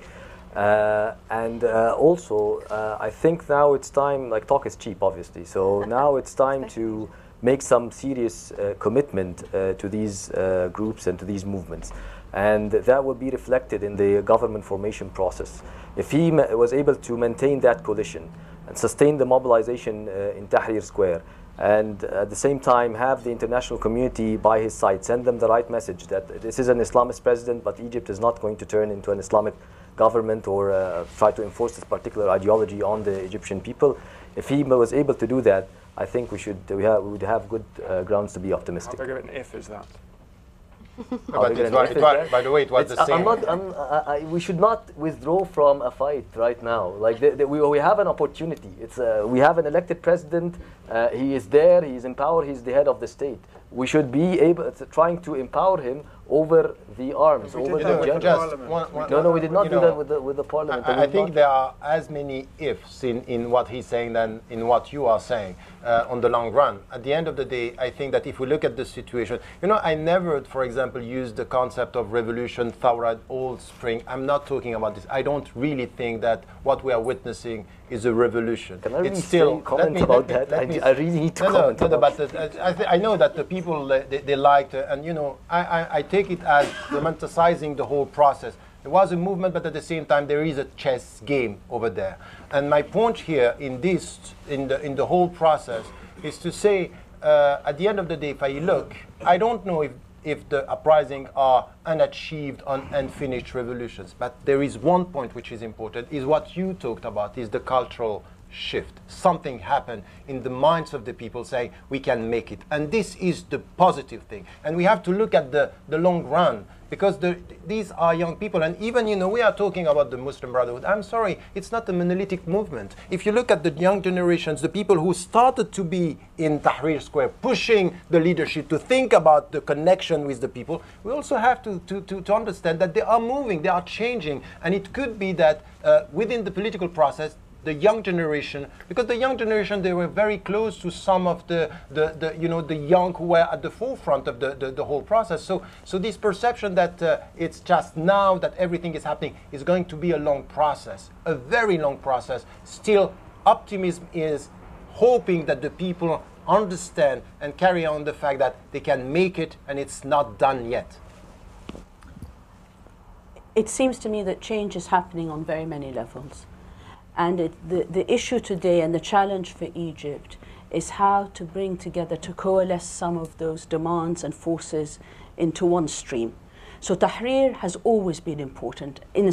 And also, I think now it's time, like, talk is cheap, obviously, so now it's time to make some serious commitment to these groups and to these movements. And that will be reflected in the government formation process. If he was able to maintain that coalition and sustain the mobilization in Tahrir Square, and at the same time have the international community by his side, send them the right message that this is an Islamist president, but Egypt is not going to turn into an Islamic government or try to enforce this particular ideology on the Egyptian people. If he was able to do that, I think we would have good grounds to be optimistic. How big of an if is that? By the way, it was the same. We should not withdraw from a fight right now. Like we have an opportunity. We have an elected president. He is there. He is in power. He's the head of the state. We should be trying to empower him over the arms, over the judges. No, we did not do that with the parliament. I think there are as many ifs in what he's saying than in what you are saying on the long run. At the end of the day, I think that if we look at the situation, you know, I never, for example, use the concept of revolution, Thawra, old spring. I'm not talking about this. I don't really think that what we are witnessing is a revolution. Can I really comment about that? I really need to comment about that. I know that the people, they liked, and you know, I take it as romanticizing the whole process. There was a movement, but at the same time, there is a chess game over there. And my point here in the whole process is to say, at the end of the day, if I look, I don't know if the uprising are unachieved, unfinished revolutions. But there is one point which is important, is what you talked about, is the cultural shift. Something happened in the minds of the people saying, we can make it. And this is the positive thing. And we have to look at the long run. because these are young people. And even, you know, we are talking about the Muslim Brotherhood. I'm sorry, it's not a monolithic movement. If you look at the young generations, the people who started to be in Tahrir Square, pushing the leadership to think about the connection with the people, we also have to understand that they are moving, they are changing. And it could be that within the political process, the young generation, because the young generation, they were very close to some of the young who were at the forefront of the whole process. So this perception that it's just now that everything is happening is going to be a long process, a very long process. Still, optimism is hoping that the people understand and carry on the fact that they can make it and it's not done yet. It seems to me that change is happening on very many levels. And the issue today and the challenge for Egypt is how to bring together, to coalesce some of those demands and forces into one stream. So Tahrir has always been important in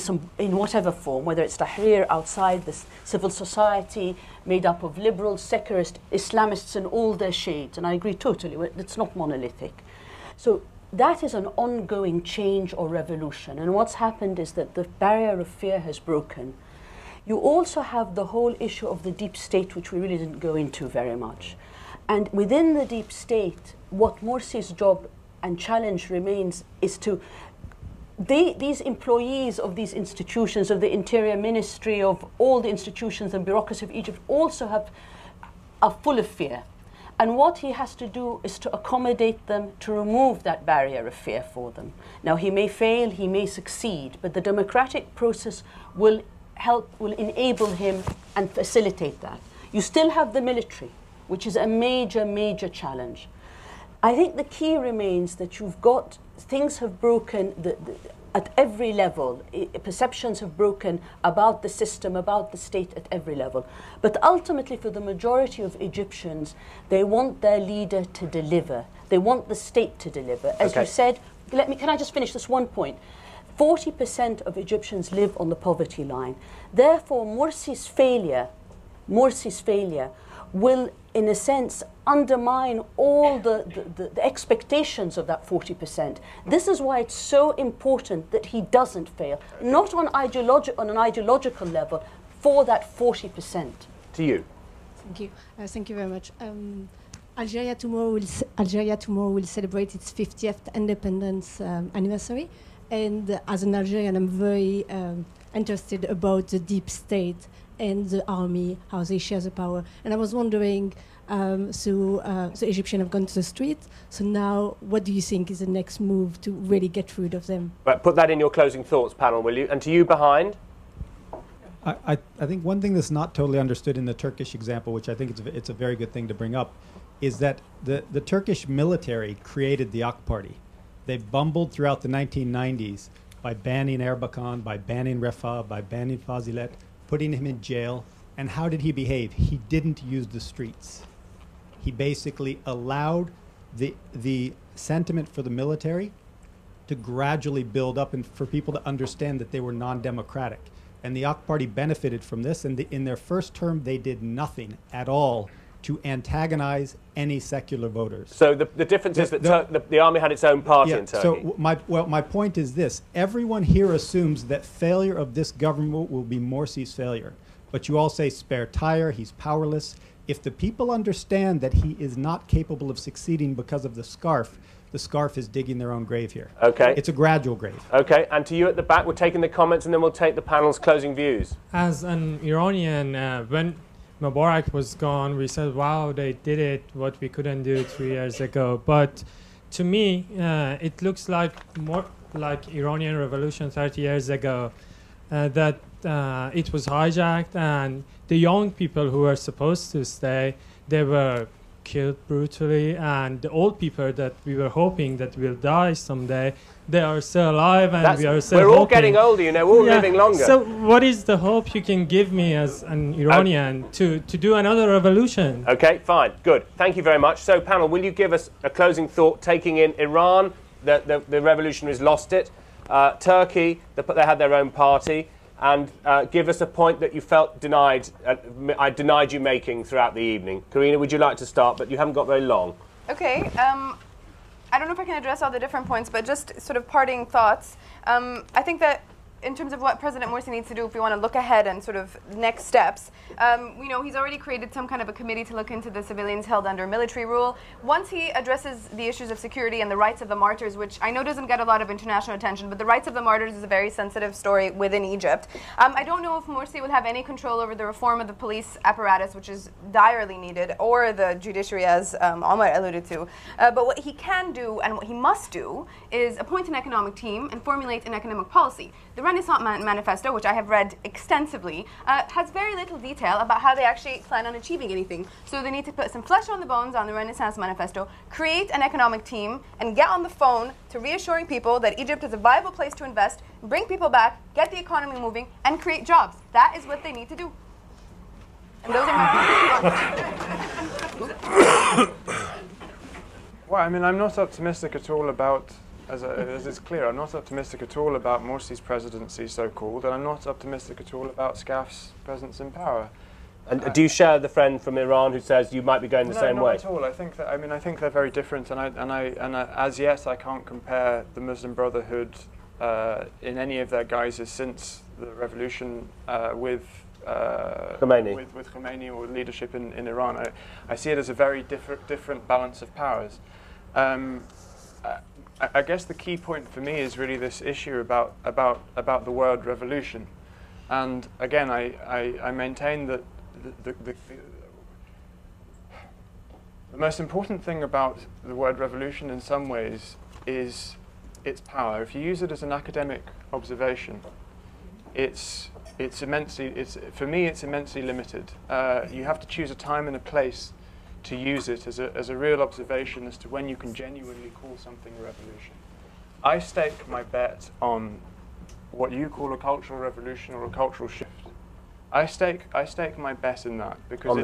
whatever form, whether it's Tahrir outside the civil society, made up of liberals, secularists, Islamists in all their shades. And I agree totally, it's not monolithic. So that is an ongoing change or revolution. And what's happened is that the barrier of fear has broken. You also have the whole issue of the deep state, which we really didn't go into very much. And within the deep state, what Morsi's job and challenge remains is to, these employees of these institutions, of the Interior Ministry, of all the institutions and bureaucracy of Egypt, also are full of fear. And what he has to do is to accommodate them, to remove that barrier of fear for them. Now, he may fail, he may succeed, but the democratic process will enable him and facilitate that. You still have the military, which is a major, major challenge. I think the key remains that you've got, things have broken at every level. Perceptions have broken about the system, about the state at every level. But ultimately, for the majority of Egyptians, they want their leader to deliver. They want the state to deliver. As you said, can I just finish this one point? 40% of Egyptians live on the poverty line. Therefore, Morsi's failure will, in a sense, undermine all the expectations of that 40%. This is why it's so important that he doesn't fail, not on an ideological level, for that 40%. To you. Thank you. Thank you very much. Algeria tomorrow will celebrate its 50th independence anniversary. And as an Algerian, I'm very interested about the deep state and the army, how they share the power. And I was wondering, the Egyptians have gone to the street, so now what do you think is the next move to really get rid of them? Right, put that in your closing thoughts, panel, will you? And to you behind. I think one thing that's not totally understood in the Turkish example, which I think it's a very good thing to bring up, is that the Turkish military created the AK Party. They bumbled throughout the 1990s by banning Erbakan, by banning Refah, by banning Fazilet, putting him in jail. And how did he behave? He didn't use the streets. He basically allowed the sentiment for the military to gradually build up and for people to understand that they were non-democratic. And the AK Party benefited from this. And in their first term, they did nothing at all to antagonize any secular voters. So the difference is that the army had its own party in Turkey. So my point is this. Everyone here assumes that failure of this government will be Morsi's failure. But you all say spare tire, he's powerless. If the people understand that he is not capable of succeeding because of the scarf is digging their own grave here. Okay. It's a gradual grave. Okay, and to you at the back, we're taking the comments and then we'll take the panel's closing views. As an Iranian, when Mubarak was gone, we said, wow, they did it, what we couldn't do 3 years ago. But to me, it looks like more like Iranian revolution 30 years ago, that it was hijacked and the young people who were supposed to stay, they were killed brutally, and the old people that we were hoping that will die someday, they are still alive, and we are still We're all getting older, you know, we're all living longer. So what is the hope you can give me as an Iranian to do another revolution? Okay, fine, good. Thank you very much. So, panel, will you give us a closing thought, taking in Iran, the revolutionaries lost it, Turkey, they had their own party, and give us a point that you felt I denied you making throughout the evening. Karina, would you like to start? But you haven't got very long. Okay. I don't know if I can address all the different points, but just sort of parting thoughts. I think that in terms of what President Morsi needs to do if we want to look ahead and sort of next steps, he's already created some kind of a committee to look into the civilians held under military rule. Once he addresses the issues of security and the rights of the martyrs, which I know doesn't get a lot of international attention, but the rights of the martyrs is a very sensitive story within Egypt. I don't know if Morsi will have any control over the reform of the police apparatus, which is direly needed, or the judiciary, as Omar alluded to. But what he can do and what he must do is appoint an economic team and formulate an economic policy. The Renaissance Manifesto, which I have read extensively, has very little detail about how they actually plan on achieving anything. So they need to put some flesh on the bones on the Renaissance Manifesto, create an economic team, and get on the phone to reassuring people that Egypt is a viable place to invest, bring people back, get the economy moving, and create jobs. That is what they need to do. And those are my Well, I mean, I'm not optimistic at all about, as it's clear, I'm not optimistic at all about Morsi's presidency, so-called, and I'm not optimistic at all about Scaf's presence in power. And do you share the friend from Iran who says you might be going the same way? No, not at all. I think that, I think they're very different, and as yet I can't compare the Muslim Brotherhood in any of their guises since the revolution with Khomeini or leadership in Iran. I see it as a very different balance of powers. I guess the key point for me is really this issue about the word revolution, and again I maintain that the most important thing about the word revolution in some ways is its power. If you use it as an academic observation, for me it's immensely limited. You have to choose a time and a place to use it as a real observation as to when you can genuinely call something a revolution. I stake my bet on what you call a cultural revolution or a cultural shift. I stake my bet in that because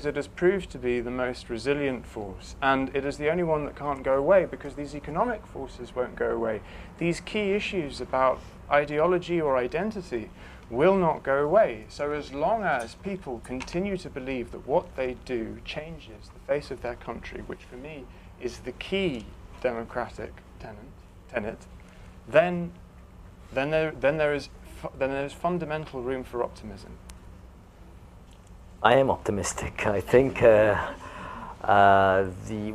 it has proved to be the most resilient force, and it is the only one that can't go away because these economic forces won't go away. These key issues about ideology or identity will not go away. So as long as people continue to believe that what they do changes the face of their country, which for me is the key democratic tenet, then there is fundamental room for optimism. I am optimistic. I think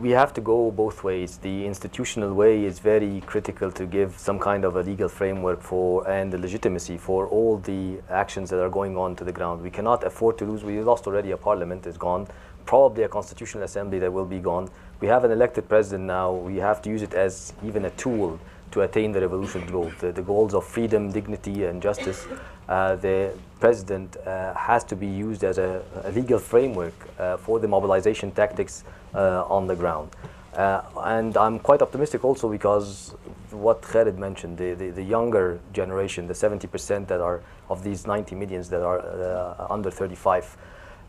we have to go both ways. The institutional way is very critical to give some kind of a legal framework for and the legitimacy for all the actions that are going on to the ground. We cannot afford to lose. We lost already a parliament is gone, probably a constitutional assembly that will be gone. We have an elected president now. We have to use it as even a tool to attain the revolution goal, the goals of freedom, dignity, and justice. The president has to be used as a legal framework for the mobilization tactics on the ground. And I'm quite optimistic also because what Khaled mentioned, the younger generation, the 70% that are of these 90 millions that are under 35,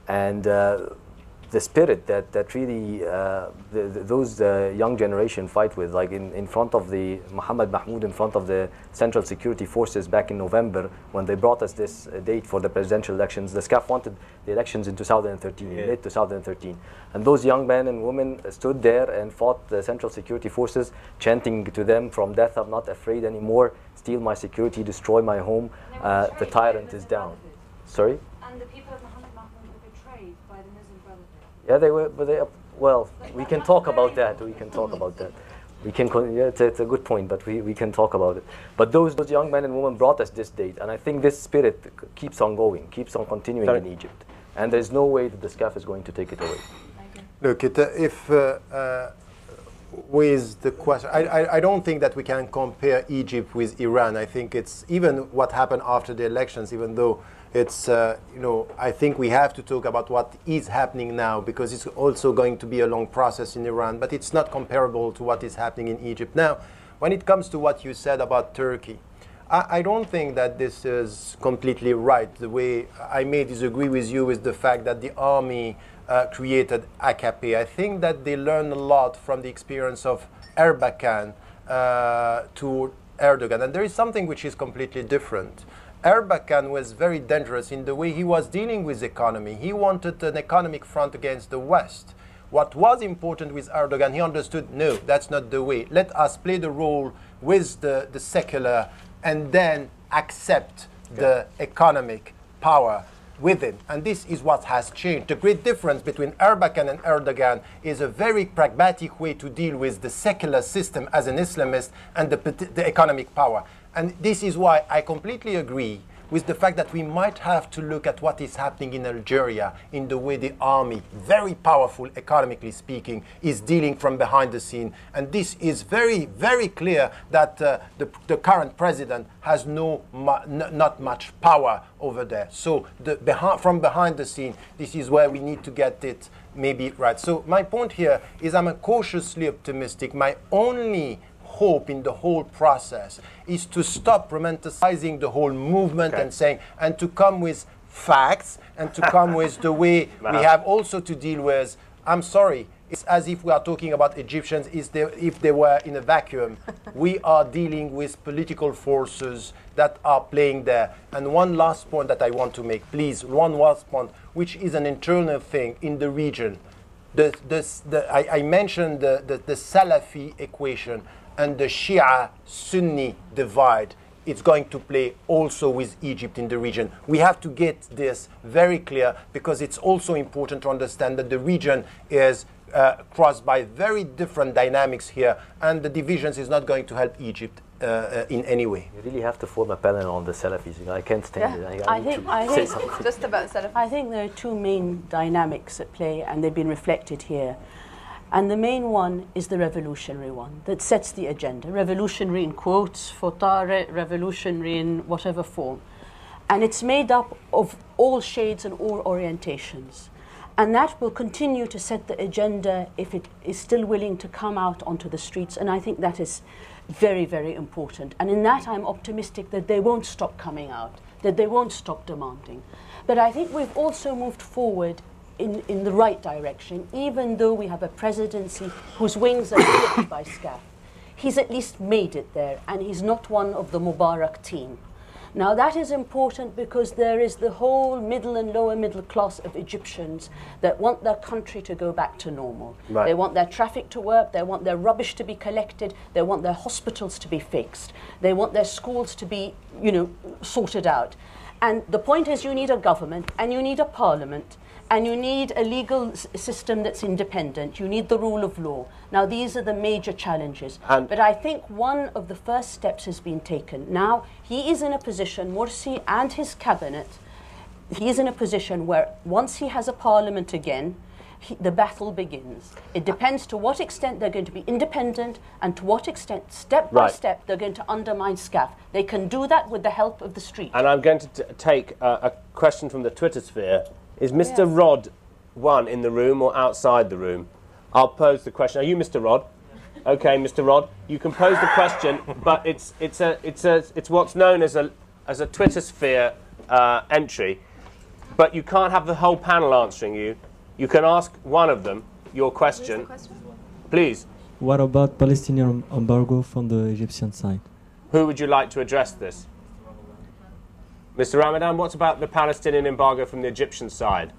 and the spirit that really those young generation fight with, like in front of the Mohammed Mahmoud, in front of the Central Security Forces back in November, when they brought us this date for the presidential elections. The Scaf wanted the elections in 2013, late 2013. And those young men and women stood there and fought the Central Security Forces, chanting to them, "From death I'm not afraid anymore, steal my security, destroy my home, the tyrant is down." Sorry? And the people of Mohammed Mahmoud were betrayed by the Muslim Brotherhood. Yeah, they were, but well, we can talk about that. We can talk about that. We can, yeah, it's a good point, but we can talk about it. But those young men and women brought us this date, and I think this spirit keeps on going, keeps on continuing in Egypt. And there's no way that the Scaf is going to take it away. Look, with the question, I don't think that we can compare Egypt with Iran. I think it's even what happened after the elections, even though it's, I think we have to talk about what is happening now because it's also going to be a long process in Iran, but it's not comparable to what is happening in Egypt. Now, when it comes to what you said about Turkey, I don't think that this is completely right. The way I may disagree with you is the fact that the army created AKP. I think that they learned a lot from the experience of Erbakan to Erdogan. And there is something which is completely different. Erbakan was very dangerous in the way he was dealing with the economy. He wanted an economic front against the West, What was important with Erdogan, he understood, no, that's not the way. Let us play the role with the secular and then accept the economic power with him. And this is what has changed. The great difference between Erbakan and Erdogan is a very pragmatic way to deal with the secular system as an Islamist and the economic power. And this is why I completely agree with the fact that we might have to look at what is happening in Algeria in the way the army, very powerful economically speaking, is dealing from behind the scene. And this is very, very clear that the current president has not much power over there. So from behind the scene, this is where we need to get it maybe right. So my point here is I'm cautiously optimistic. My only hope in the whole process is to stop romanticizing the whole movement and saying, and to come with facts and to come with the way we have also to deal with, I'm sorry, it's as if we are talking about Egyptians if they were in a vacuum. We are dealing with political forces that are playing there. And one last point that I want to make, please, one last point, which is an internal thing in the region. I mentioned the Salafi equation and the Shia-Sunni divide. It's going to play also with Egypt in the region. We have to get this very clear because it's also important to understand that the region is crossed by very different dynamics here, and the divisions is not going to help Egypt in any way. You really have to form a panel on the Salafis. I can't stand it. I need to say something. Just about Salafis. I think there are two main dynamics at play, and they've been reflected here. And the main one is the revolutionary one that sets the agenda. Revolutionary in quotes, for Tariq, revolutionary in whatever form. And it's made up of all shades and all orientations. And that will continue to set the agenda if it is still willing to come out onto the streets. And I think that is very, very important. And in that, I'm optimistic that they won't stop coming out, that they won't stop demanding. But I think we've also moved forward in the right direction, even though we have a presidency whose wings are clipped by Scaf. He's at least made it there, and he's not one of the Mubarak team. Now that is important because there is the whole middle and lower middle class of Egyptians that want their country to go back to normal. Right. They want their traffic to work, they want their rubbish to be collected, they want their hospitals to be fixed, they want their schools to be, sorted out. And the point is you need a government and you need a parliament and you need a legal system that's independent. You need the rule of law. Now, these are the major challenges. But I think one of the first steps has been taken. Now, he is in a position, Mursi and his cabinet, he is in a position where once he has a parliament again, the battle begins. It depends to what extent they're going to be independent and to what extent, step by step, they're going to undermine Scaf. They can do that with the help of the street. And I'm going to take a question from the Twitter sphere. Is Mr. Rod one in the room or outside the room? I'll pose the question. Are you Mr. Rod? Okay, Mr. Rod, you can pose the question, but it's what's known as a Twitter sphere entry, but you can't have the whole panel answering you. You can ask one of them your question. Please. What about Palestinian embargo from the Egyptian side? Who would you like to address this? Mr. Ramadan, what about the Palestinian embargo from the Egyptian side?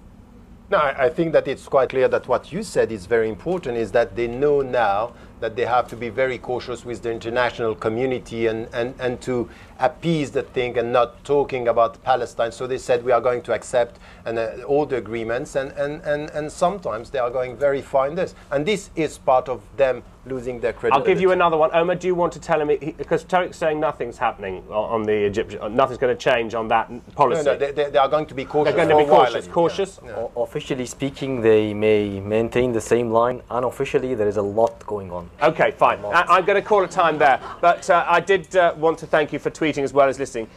No, I think that it's quite clear that what you said is very important, is that they know now that they have to be very cautious with the international community and to appease the thing and not talking about Palestine. So they said we are going to accept all the agreements and sometimes they are going very far in this. And this is part of them losing their credibility. I'll give you another one. Omar, do you want to tell him, because Tariq's saying nothing's happening on the Egyptian, nothing's going to change on that policy. No, they are going to be cautious. They're going to be cautious. Yeah. Officially speaking, they may maintain the same line. Unofficially, there is a lot going on. Okay, fine. I'm going to call a time there. But I did want to thank you for tweeting as well as listening.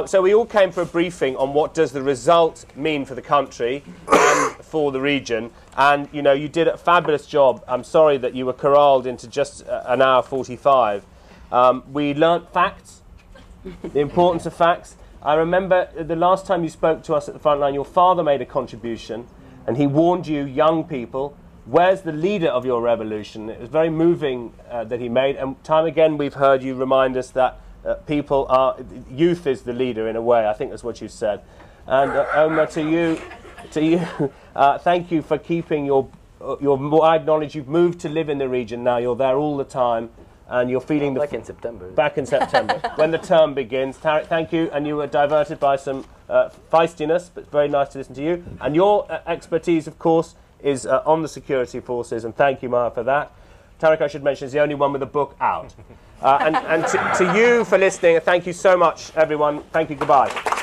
So we all came for a briefing on what does the result mean for the country and for the region. And, you did a fabulous job. I'm sorry that you were corralled into just an hour 45. We learnt facts, the importance of facts. I remember the last time you spoke to us at the Frontline, your father made a contribution, and he warned you, young people, where's the leader of your revolution? It was very moving that he made, and time again we've heard you remind us that youth is the leader in a way. I think that's what you said. And Omar, to you, thank you for keeping your your wide knowledge. You've moved to live in the region now. You're there all the time, and you're feeling back in September. Back in September, when the term begins. Tariq, thank you. And you were diverted by some feistiness, but it's very nice to listen to you. And your expertise, of course, is on the security forces, and thank you, Maya, for that. Tariq, I should mention, is the only one with a book out. And to you for listening, thank you so much, everyone. Thank you. Goodbye.